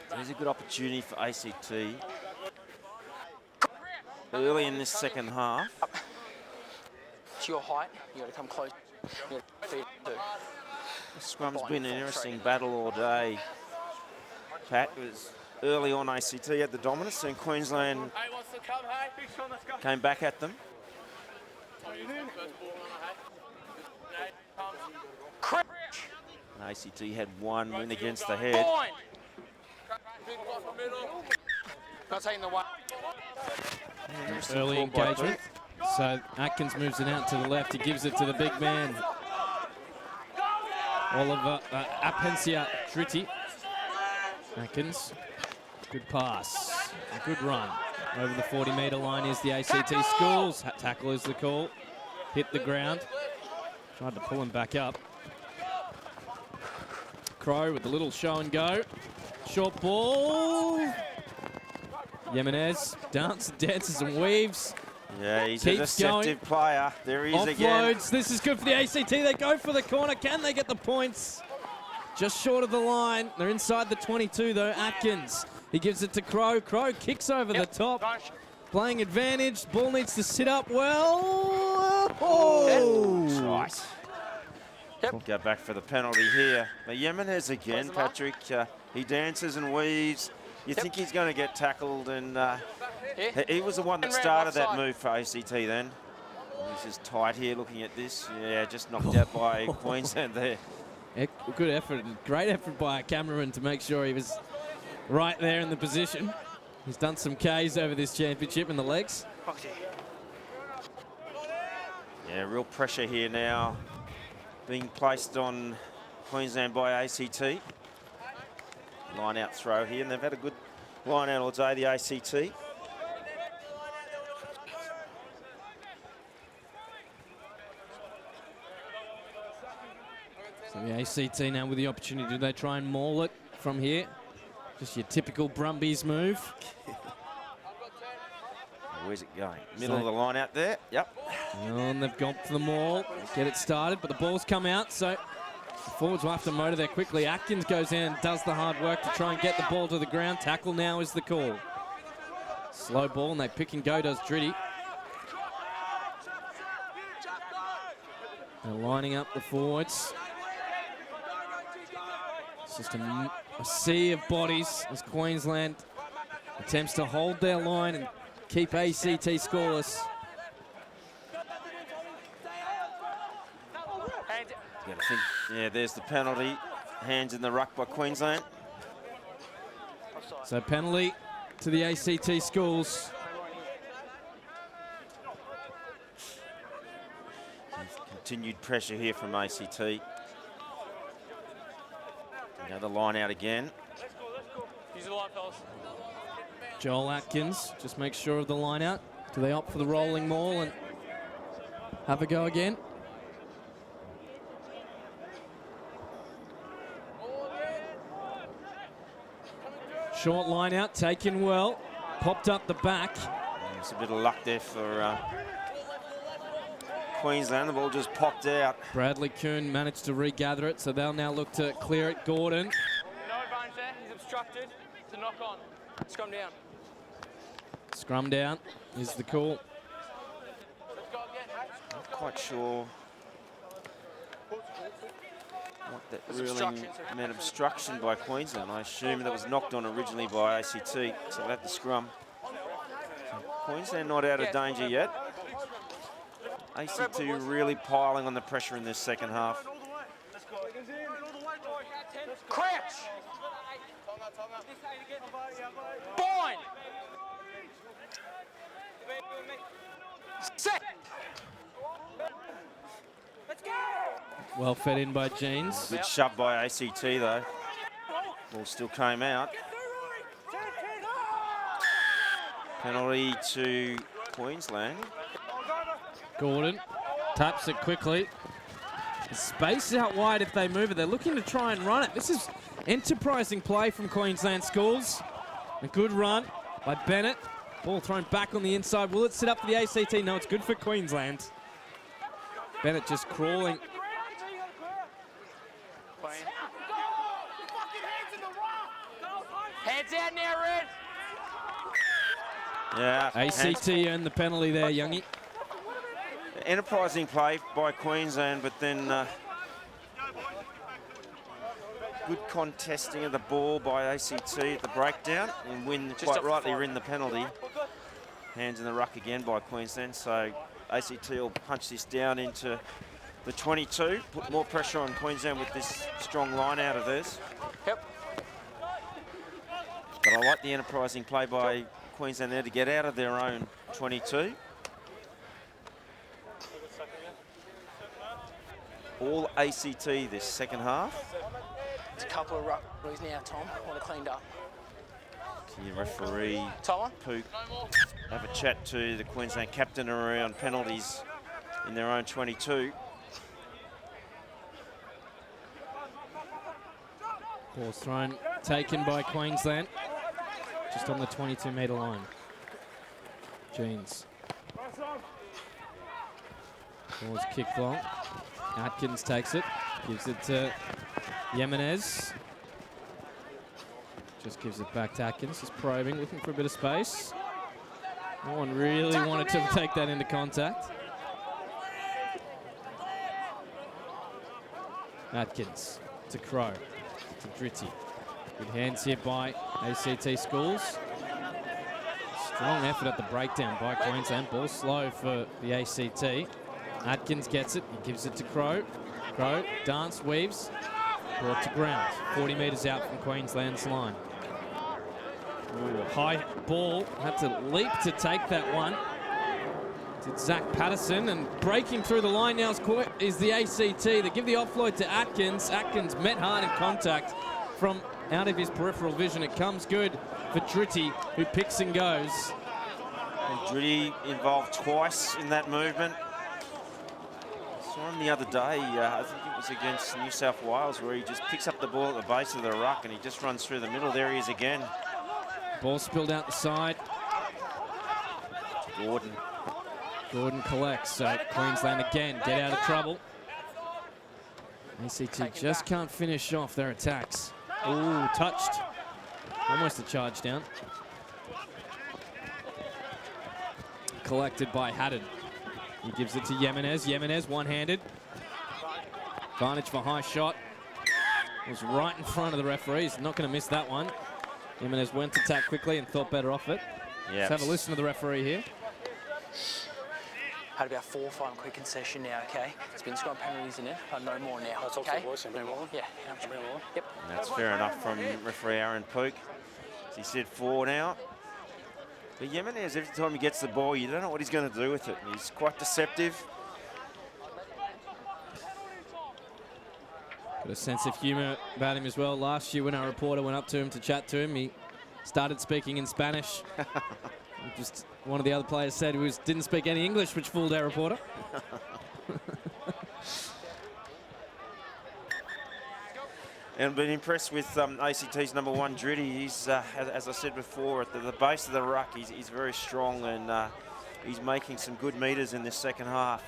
There's a good opportunity for ACT. Early in this second half. To your height, you got to come close. You got to feed it too. The scrum's been an interesting battle all day. Pat was early on ACT had the dominance, and Queensland came back at them. And ACT had one win against the head. Not taking the one. Early engagement. So Atkins moves it out to the left. He gives it to the big man. Oliver Apensia Dritty. Atkins Good pass. A good run. Over the 40-metre line is the ACT Schools. Tackle is the call. Hit the ground. Tried to pull him back up. Crow with a little show and go. Short ball. Jimenez dances and weaves. Yeah, he's Keeps a deceptive player. There he is again. Offloads. This is good for the ACT. They go for the corner. Can they get the points? Just short of the line. They're inside the 22, though. Atkins. He gives it to Crow. Crow kicks over the top. Playing advantage. Ball needs to sit up well. Oh! Right. Go back for the penalty here. But Jimenez again, Patrick. He dances and weaves. You think he's going to get tackled, and he was the one that started that move for ACT then. He's just tight here looking at this. Yeah, just knocked out by Queensland there. Good effort, great effort by a cameraman to make sure he was right there in the position. He's done some Ks over this championship in the legs. Yeah, real pressure here now being placed on Queensland by ACT. Line out throw here, and they've had a good line out all day, the ACT. So the ACT now with the opportunity, do they try and maul it from here? Just your typical Brumbies move. Where's it going? Middle of the line out there. Yep. And they've gone for the maul. Get it started, but the ball's come out, so the forwards will have to motor there quickly. Atkins goes in and does the hard work to try and get the ball to the ground. Tackle now is the call. Slow ball, and they pick and go, does Dritty. They're lining up the forwards. It's just a sea of bodies as Queensland attempts to hold their line and keep ACT scoreless. Yeah, there's the penalty. Hands in the ruck by Queensland. So penalty to the ACT Schools. Continued pressure here from ACT. Another line out again. Use the line, fellas. Joel Atkins just makes sure of the line out. Do they opt for the rolling maul and have a go again? Short line out, taken well. Popped up the back. It's a bit of luck there for Queensland. The ball just popped out. Bradley Kuhn managed to regather it, so they'll now look to clear it. Gordon. No advantage there. He's obstructed. It's a knock on. Scrum down. Scrum down is the call. Not quite sure what that really meant. Obstruction by Queensland. I assume that was knocked on originally by ACT, so we'll have the scrum. So Queensland not out of danger yet. ACT really piling on the pressure in this second half. Crouch. Bind. Set. Let's go. Well fed in by Jeans. Good shove by ACT though. Ball still came out. Penalty to Queensland. Gordon taps it quickly. Space out wide if they move it. They're looking to try and run it. This is enterprising play from Queensland Schools. A good run by Bennett. Ball thrown back on the inside. Will it sit up for the ACT? No, it's good for Queensland. Bennett just crawling. Hands out now, Red. Yeah. ACT earned the penalty there, Youngie. Enterprising play by Queensland, but then good contesting of the ball by ACT at the breakdown, and Wynn quite rightly rin the penalty. Hands in the ruck again by Queensland, so ACT will punch this down into the 22, put more pressure on Queensland with this strong line out of theirs. Yep. But I like the enterprising play by Queensland there to get out of their own 22. All ACT this second half. It's a couple of ruck boys now, Tom. Want to cleaned up. The referee, Tyler? Pook, have a chat to the Queensland captain around penalties in their own 22. Ball's thrown, taken by Queensland, just on the 22-metre line. Jeans. Ball's kicked long. Atkins takes it, gives it to Jimenez. Just gives it back to Atkins, just probing, looking for a bit of space. No one really wanted to take that into contact. Atkins to Crow, to Dritty. Good hands here by ACT Schools. Strong effort at the breakdown by Queensland. Ball slow for the ACT. Atkins gets it, he gives it to Crow. Crow, dance, weaves, brought to ground. 40 metres out from Queensland's line. Ooh, high ball, had to leap to take that one. It's Zach Patterson, and breaking through the line now is the ACT. They give the offload to Atkins. Atkins met hard in contact from out of his peripheral vision. It comes good for Dritty, who picks and goes. And Dritty involved twice in that movement. Saw him the other day, I think it was against New South Wales, where he just picks up the ball at the base of the ruck and he just runs through the middle. There he is again. Ball spilled out the side. Gordon collects, so Queensland again get out of trouble. ACT just can't finish off their attacks. Ooh, touched. Almost a charge down. Collected by Haddad. He gives it to Jimenez. Jimenez one-handed. Advantage for high shot. Was right in front of the referees. Not going to miss that one. Jimenez went to attack quickly and thought better off it. Yep. Let's have a listen to the referee here. Had about 4 or 5 quick concession now, okay? It's been scoring penalties in it, but no more now, okay? No more. Yeah. Yep. And that's fair enough from referee Aaron Pook. As he said 4 now. But Jimenez, every time he gets the ball, you don't know what he's going to do with it. He's quite deceptive. Got a sense of humour about him as well. Last year when our reporter went up to him to chat to him, he started speaking in Spanish. Just one of the other players said he didn't speak any English, which fooled our reporter. And been impressed with ACT's number 1, Dritty. He's, as I said before, at the base of the ruck, he's very strong, and he's making some good meters in this second half.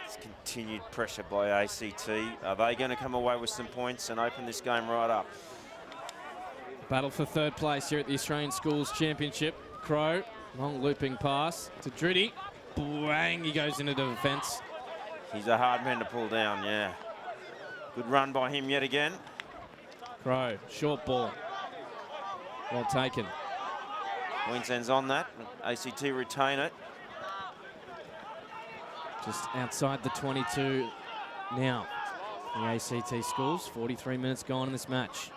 It's continued pressure by ACT. Are they going to come away with some points and open this game right up? Battle for third place here at the Australian Schools Championship. Crow, long looping pass to Dritty. Bang, he goes into the defence. He's a hard man to pull down, yeah. Good run by him yet again. Crow, short ball. Well taken. Queensland's on that. ACT retain it. Just outside the 22 now. The ACT Schools, 43 minutes gone in this match.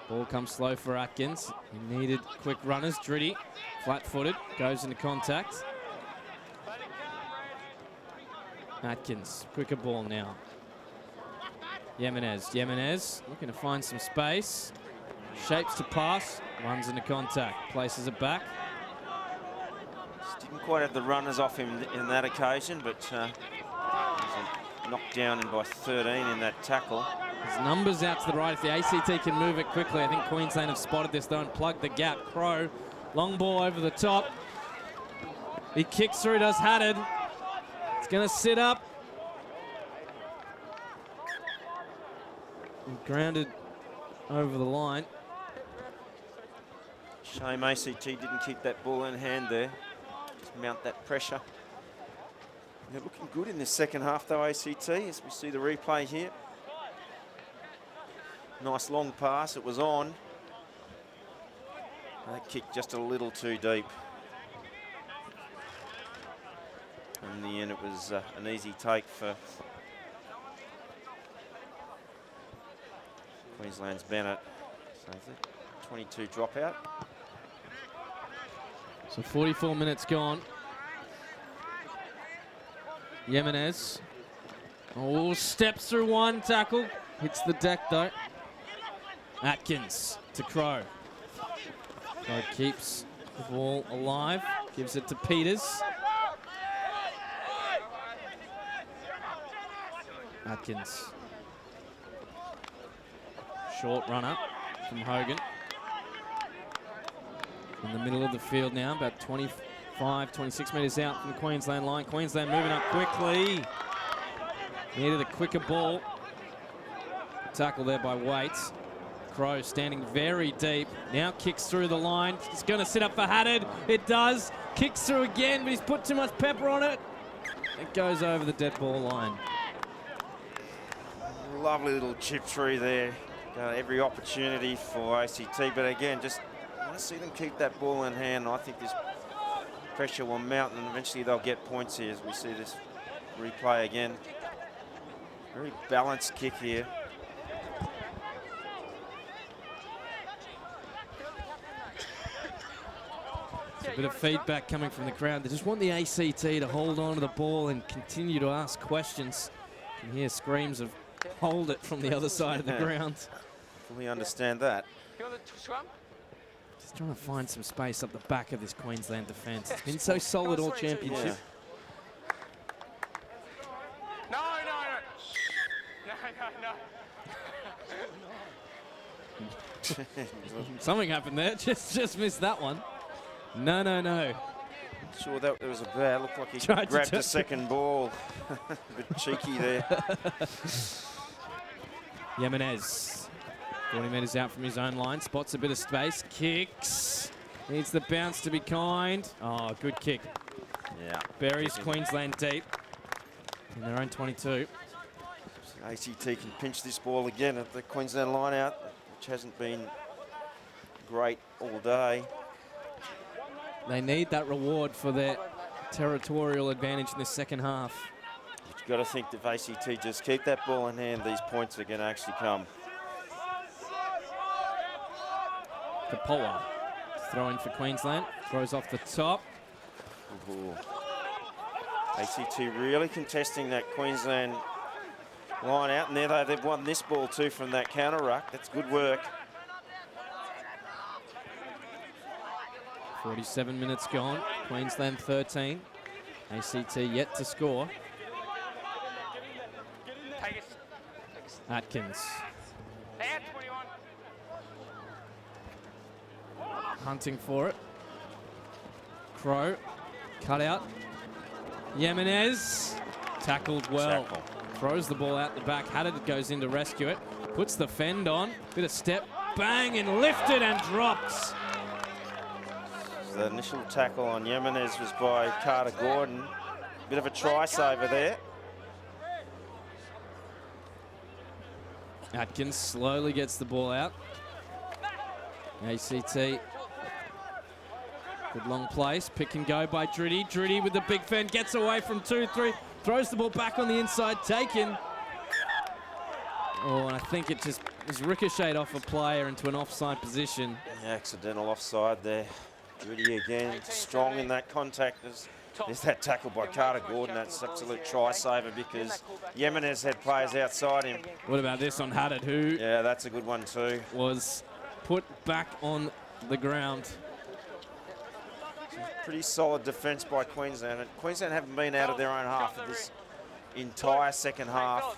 Ball comes slow for Atkins. He needed quick runners. Dritty, flat-footed, goes into contact. Atkins, quicker ball now. Jimenez looking to find some space. Shapes to pass, runs into contact, places it back. Just didn't quite have the runners off him in that occasion, but he's knocked down by 13 in that tackle. His numbers out to the right. If the ACT can move it quickly, I think Queensland have spotted this though and plugged the gap. Crow, long ball over the top. He kicks through, does Haddad. It's going to sit up. And grounded over the line. Shame ACT didn't keep that ball in hand there to mount that pressure. They're looking good in this second half though, ACT, as we see the replay here. Nice long pass, it was on. That kick just a little too deep. In the end, it was an easy take for Queensland's Bennett. So the 22 dropout. So 44 minutes gone. Jimenez Oh, steps through one tackle. Hits the deck, though. Atkins to Crow. Crow keeps the ball alive. Gives it to Peters. Atkins. Short runner from Hogan. In the middle of the field now, about 25, 26 metres out from the Queensland line. Queensland moving up quickly. Needed a quicker ball. Tackle there by Waits. Crow standing very deep. Now kicks through the line. It's going to sit up for Haddad. It does. Kicks through again, but he's put too much pepper on it. It goes over the dead ball line. Lovely little chip through there. Every opportunity for ACT, but again, just want to see them keep that ball in hand. I think this pressure will mount, and eventually they'll get points here as we see this replay again. Very balanced kick here. A bit of feedback coming from the crowd. They just want the ACT to hold on to the ball and continue to ask questions. You can hear screams of hold it from the other side of the ground. Fully understand that. Just trying to find some space up the back of this Queensland defence. It's been so solid all championship. No. Something happened there. Just missed that one. No. Sure, that was a bad. Looked like he Tried to grabbed a second ball. A bit cheeky there. Jimenez, 40 metres out from his own line, spots a bit of space, kicks, needs the bounce to be kind. Oh, good kick. Yeah. Buries Queensland deep in their own 22. ACT can pinch this ball again at the Queensland line out, which hasn't been great all day. They need that reward for their territorial advantage in the second half. You've got to think if ACT just keep that ball in hand, these points are going to actually come. Kapoa throwing for Queensland, throws off the top. Ooh. ACT really contesting that Queensland line out, and there they've won this ball too from that counter ruck. That's good work. 47 minutes gone, Queensland 13. ACT yet to score. Atkins. Hunting for it. Crow, cut out. Jimenez, tackled well. Throws the ball out the back. Haddad goes in to rescue it. Puts the fend on. Bit of step, bang, and lifted and drops. The initial tackle on Jimenez was by Carter Gordon. Bit of a try saver there. Atkins slowly gets the ball out. ACT, good long place. Pick and go by Dritty. Dritty with the big fend, gets away from 2-3. Throws the ball back on the inside, taken. Oh, and I think it just was ricocheted off a player into an offside position. Accidental offside there. Dritty again, strong in that contact. There's that tackle by Carter Gordon. That's absolute try saver because Jimenez had players outside him. What about this on Haddad, who... Yeah, that's a good one too. ...was put back on the ground. Pretty solid defence by Queensland. And Queensland haven't been out of their own half of this entire second half.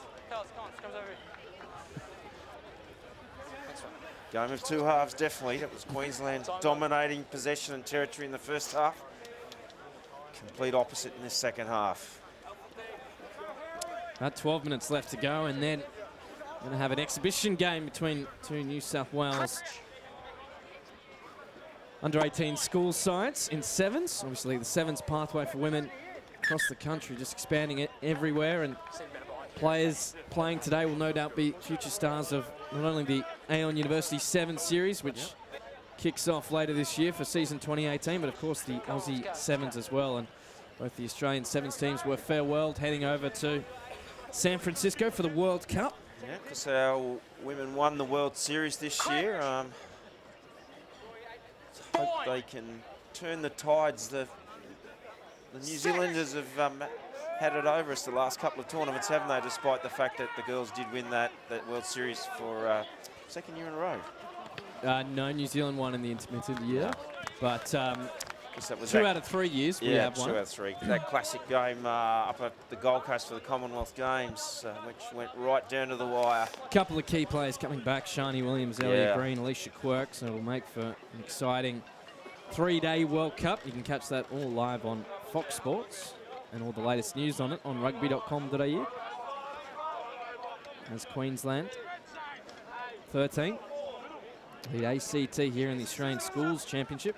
Game of two halves, definitely. That was Queensland dominating possession and territory in the first half. Complete opposite in this second half. About 12 minutes left to go, and then we're going to have an exhibition game between two New South Wales under-18 school sides in sevens. Obviously, the sevens pathway for women across the country, just expanding it everywhere, and players playing today will no doubt be future stars of not only the Aon University Sevens Series, which kicks off later this year for season 2018, but of course the Aussie Sevens as well. And both the Australian Sevens teams were farewelled, heading over to San Francisco for the World Cup. Yeah, because our women won the World Series this year. Hope they can turn the tides. The New Zealanders have had it over us the last couple of tournaments, haven't they? Despite the fact that the girls did win that World Series for second year in a row. No, New Zealand won in the intermittent year, but That was 2 out of 3 years we have 2 won. out of 3. That classic game up at the Gold Coast for the Commonwealth Games, which went right down to the wire. Couple of key players coming back: Shani Williams, Elliot Yeah. Green, Alicia Quirk. So it'll make for an exciting 3-day World Cup. You can catch that all live on Fox Sports, and all the latest news on it on Rugby.com.au. As Queensland 13, the ACT here in the Australian Schools Championship.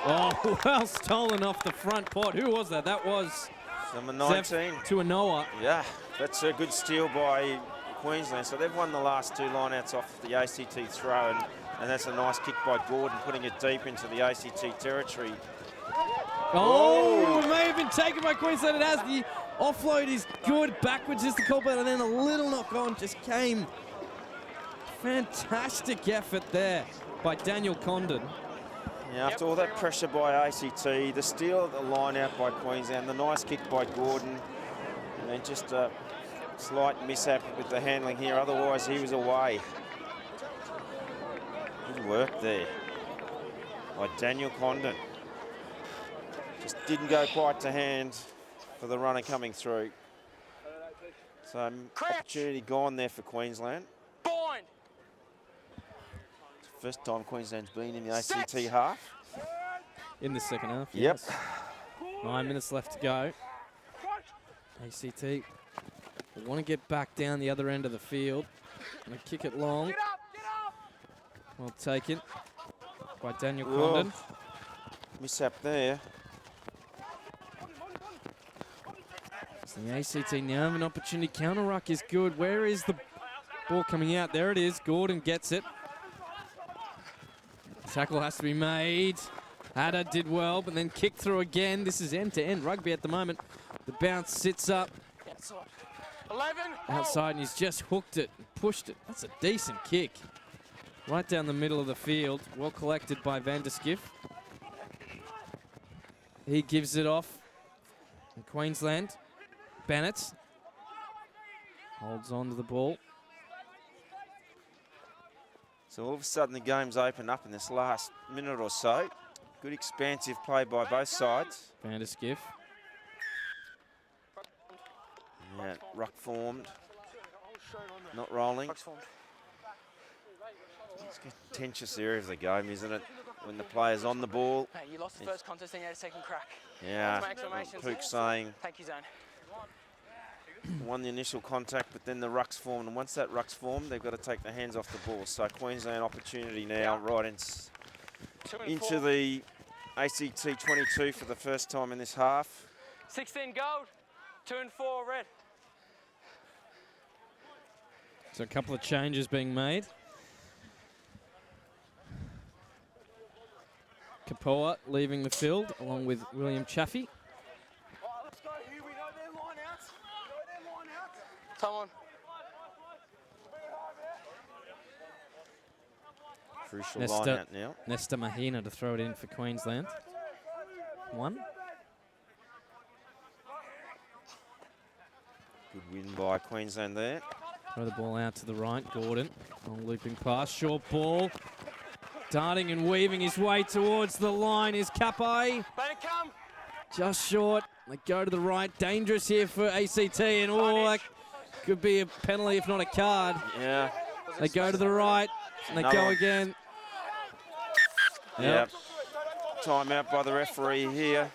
Oh, well stolen off the front pot. Who was that? That was Number 19. Tuanoa. Yeah, that's a good steal by Queensland. So they've won the last 2 lineouts off the ACT throw, and that's a nice kick by Gordon, putting it deep into the ACT territory. Oh, it may have been taken by Queensland. It has. The offload is good. Backwards is the call, and then a little knock on just came. Fantastic effort there by Daniel Condon. Yeah, after all that pressure by ACT, the steal of the line out by Queensland, the nice kick by Gordon, and then just a slight mishap with the handling here. Otherwise, he was away. Good work there by Daniel Condon. Just didn't go quite to hand for the runner coming through. So opportunity gone there for Queensland. Bind. First time Queensland's been in the ACT half. In the second half, Yep. yes. 9 minutes left to go. ACT want to get back down the other end of the field. Going to kick it long. Well taken by Daniel Condon. Mishap there. So the ACT now have an opportunity. Counter ruck is good. Where is the ball coming out? There it is. Gordon gets it. Tackle has to be made. Hadda did well, but then kicked through again. This is end-to-end rugby at the moment. The bounce sits up 11. outside, and he's just hooked it, pushed it. That's a decent kick. Right down the middle of the field. Well collected by Van der Skiff. He gives it off. And Queensland, Bennett holds on to the ball. So all of a sudden the game's opened up in this last minute or so. Good expansive play by both sides. Van der Skiff. Yeah, ruck formed. Not rolling. Ruck's formed. It's a contentious area of the game, isn't it? When the player's on the ball. Hey, you lost the first contest, then you had a second crack. Yeah, That's my exclamation. Pook saying Thank you, Zone. won the initial contact, but then the ruck's formed. And once that ruck's formed, they've got to take their hands off the ball. So Queensland opportunity now, right into the ACT 22 for the first time in this half. 16 gold. 2 and 4 red. So a couple of changes being made. Kapoa leaving the field along with William Chaffee. Let's go, Hugh. We know their line outs. Come on. Crucial line out now. Nesta Mahina to throw it in for Queensland. 1. Good win by Queensland there. Throw the ball out to the right. Gordon, long looping pass, short ball. Darting and weaving his way towards the line is Kapai. Let it come. Just short. They go to the right. Dangerous here for ACT, and oh, that could be a penalty if not a card. Yeah. They go to the right, and they Another go one. again. Yep. Time out by the referee here.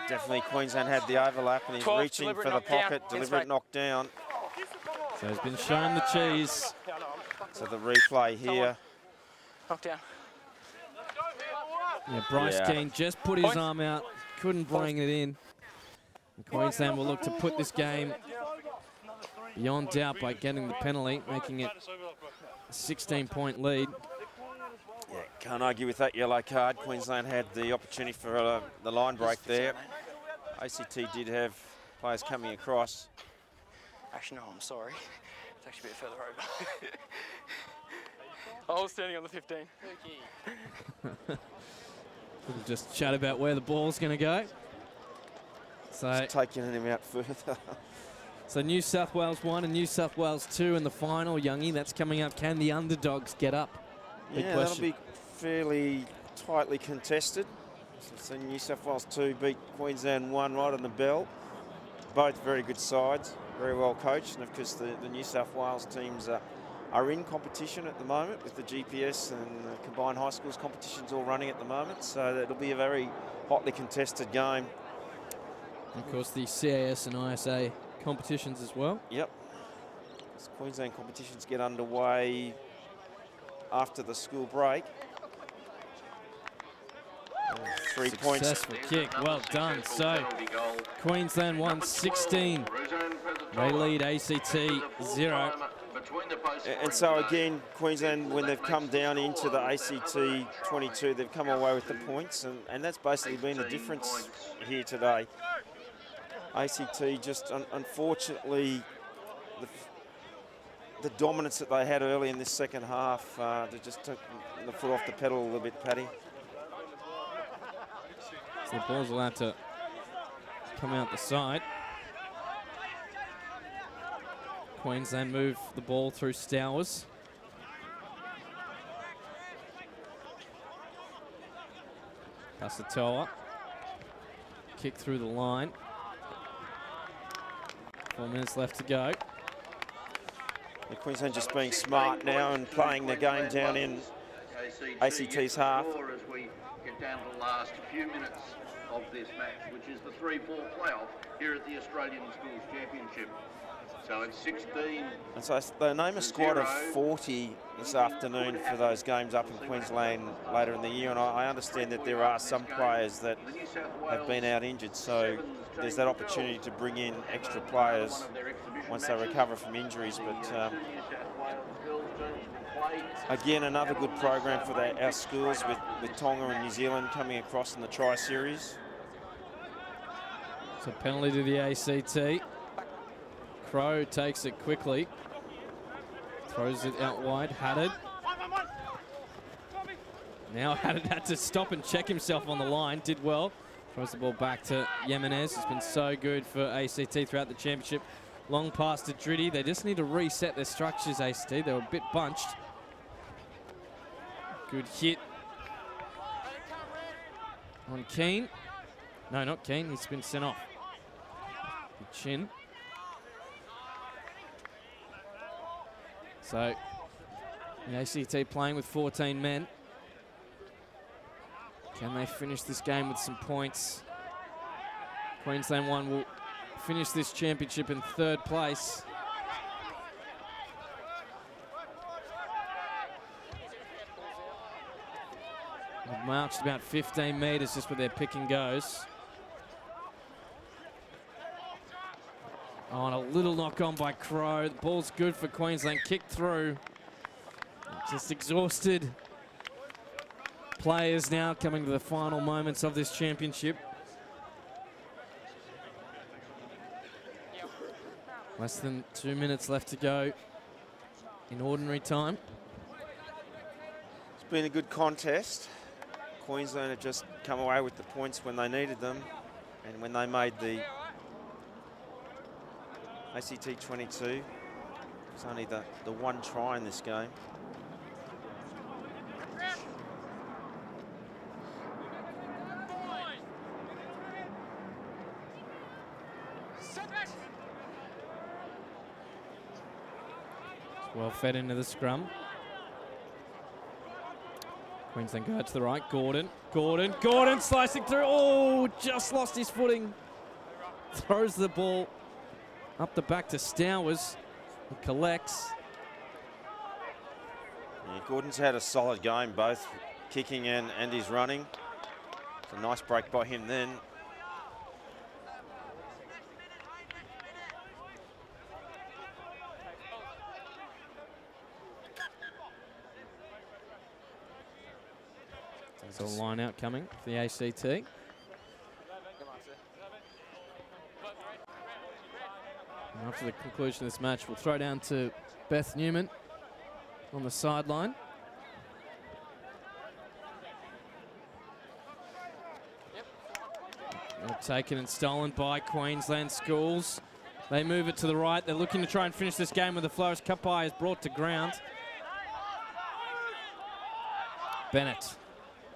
Definitely Queensland had the overlap, and he's 12, reaching for deliberate the knockdown. pocket, Yes, deliberate mate. knockdown. So he's been shown the cheese. So the replay here. Knock down. Yeah, Bryce Yeah. Keane just put his Point. arm out, couldn't bring it in. And Queensland will look to put this game beyond doubt by getting the penalty, making it a 16-point lead. Yeah, can't argue with that yellow card. Queensland had the opportunity for the line break there. ACT did have players coming across. Actually, no, I'm sorry. It's actually a bit further over. I was standing on the 15. We'll just chat about where the ball's going to go. So taking him out further. So New South Wales 1 and New South Wales 2 in the final, Youngie. That's coming up. Can the underdogs get up? Big Yeah, question. that'll be fairly tightly contested. So New South Wales 2 beat Queensland 1 right on the bell. Both very good sides, very well coached. And of course the New South Wales teams are in competition at the moment with the GPS and the combined high schools competitions all running at the moment. So it'll be a very hotly contested game. Of course, the CAS and ISA competitions as well. Yep. As Queensland competitions get underway after the school break. 3 points. Successful kick, well done. So Queensland won 16. They lead ACT 0. And so again, Queensland, when they've come down into the ACT 22, they've come away with the points, and that's basically been the difference here today. ACT just, unfortunately, the dominance that they had early in this second half, they just took the foot off the pedal a little bit, Paddy. So the ball's allowed to come out the side. Queensland move the ball through Stowers. Pasatoa. Kick through the line. 4 minutes left to go. The Queensland just being smart now and playing the game down in ACT's half. As we get down to the last few minutes of this match, which is the 3-4 playoff here at the Australian Schools Championship. So it's 16. And so they name a squad of 40 this afternoon for those games up in Queensland later in the year. And I understand that there are some players that have been out injured. So there's that opportunity to bring in extra players once they recover from injuries. But again, another good program for our schools with Tonga and New Zealand coming across in the Tri-Series. So penalty to the ACT. Crow takes it quickly. Throws it out wide. Haddad. Now Haddad had to stop and check himself on the line. Did well. Throws the ball back to Jimenez. It's been so good for ACT throughout the championship. Long pass to Dritty. They just need to reset their structures, ACT. They were a bit bunched. Good hit on Keane. No, not Keane. He's been sent off. Good chin. So the ACT playing with 14 men. Can they finish this game with some points? Queensland 1 will finish this championship in 3rd place. They've marched about 15 metres just with their pick and goes. Oh, and a little knock on by Crow. The ball's good for Queensland. Kicked through. Just exhausted players now coming to the final moments of this championship. Less than 2 minutes left to go in ordinary time. It's been a good contest. Queensland have just come away with the points when they needed them, and when they made the ACT 22, it's only the one try in this game. Well fed into the scrum. Queensland go out to the right. Gordon slicing through. Oh, just lost his footing. Throws the ball up the back to Stowers. He collects. Yeah, Gordon's had a solid game, both kicking and his running. It's a nice break by him then. There's a line out coming for the ACT. And after the conclusion of this match, we'll throw down to Beth Newman on the sideline. Taken and stolen by Queensland Schools. They move it to the right. They're looking to try and finish this game with the flourish. Kapai is brought to ground. Bennett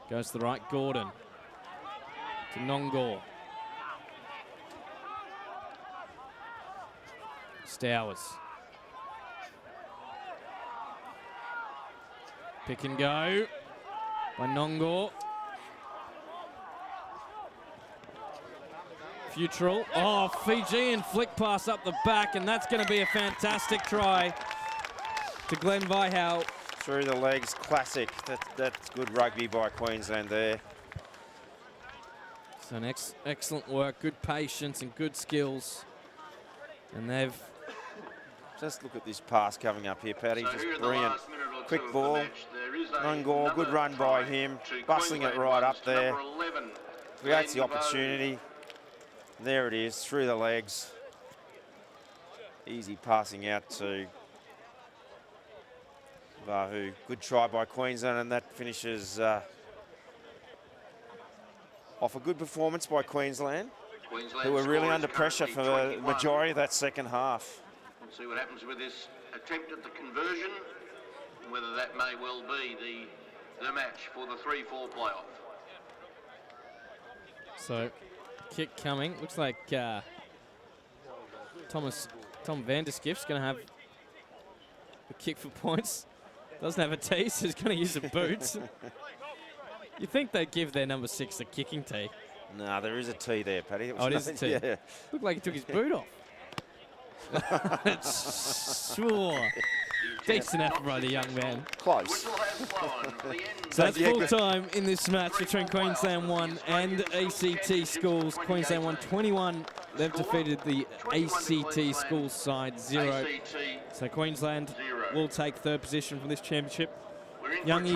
goes to the right. Gordon to Nongor. Stowers. Pick and go by Nongor. Futrell. Oh, Fijian flick pass up the back, and that's going to be a fantastic try to Glenn Vihau. Through the legs, classic. That's good rugby by Queensland there. So an excellent work, good patience and good skills. And they've... Just look at this pass coming up here, Paddy. So Just here in the brilliant. last minute or two Quick of the ball. match, there is Nongor, good another run by try him. to Bustling it Queensland right up ones to there. number 11, Creates the Glenn Vihau. opportunity. There it is, through the legs. Easy passing out to Vahu. Good try by Queensland, and that finishes off a good performance by Queensland, Queensland who were really score is under pressure for the currently 21. majority of that second half. We'll see what happens with this attempt at the conversion, and whether that may well be the match for the 3-4 playoff. So, kick coming. Looks like Tom Vanderskiff's going to have a kick for points. Doesn't have a tee, so he's going to use a boot. You think they'd give their number 6 a kicking tee? No, there is a tee there, Paddy. Oh, it is a tee. Yeah. Looked like he took his boot off. Sure. Decent effort by the young man. Close. Whistle has blown for the end. So that's Yeah, full good. time in this match between Queensland 1 and ACT Schools. Queensland 1 21. They've defeated the ACT Schools side 0. ACT So Queensland 0. will take third position from this championship. We're in for Young a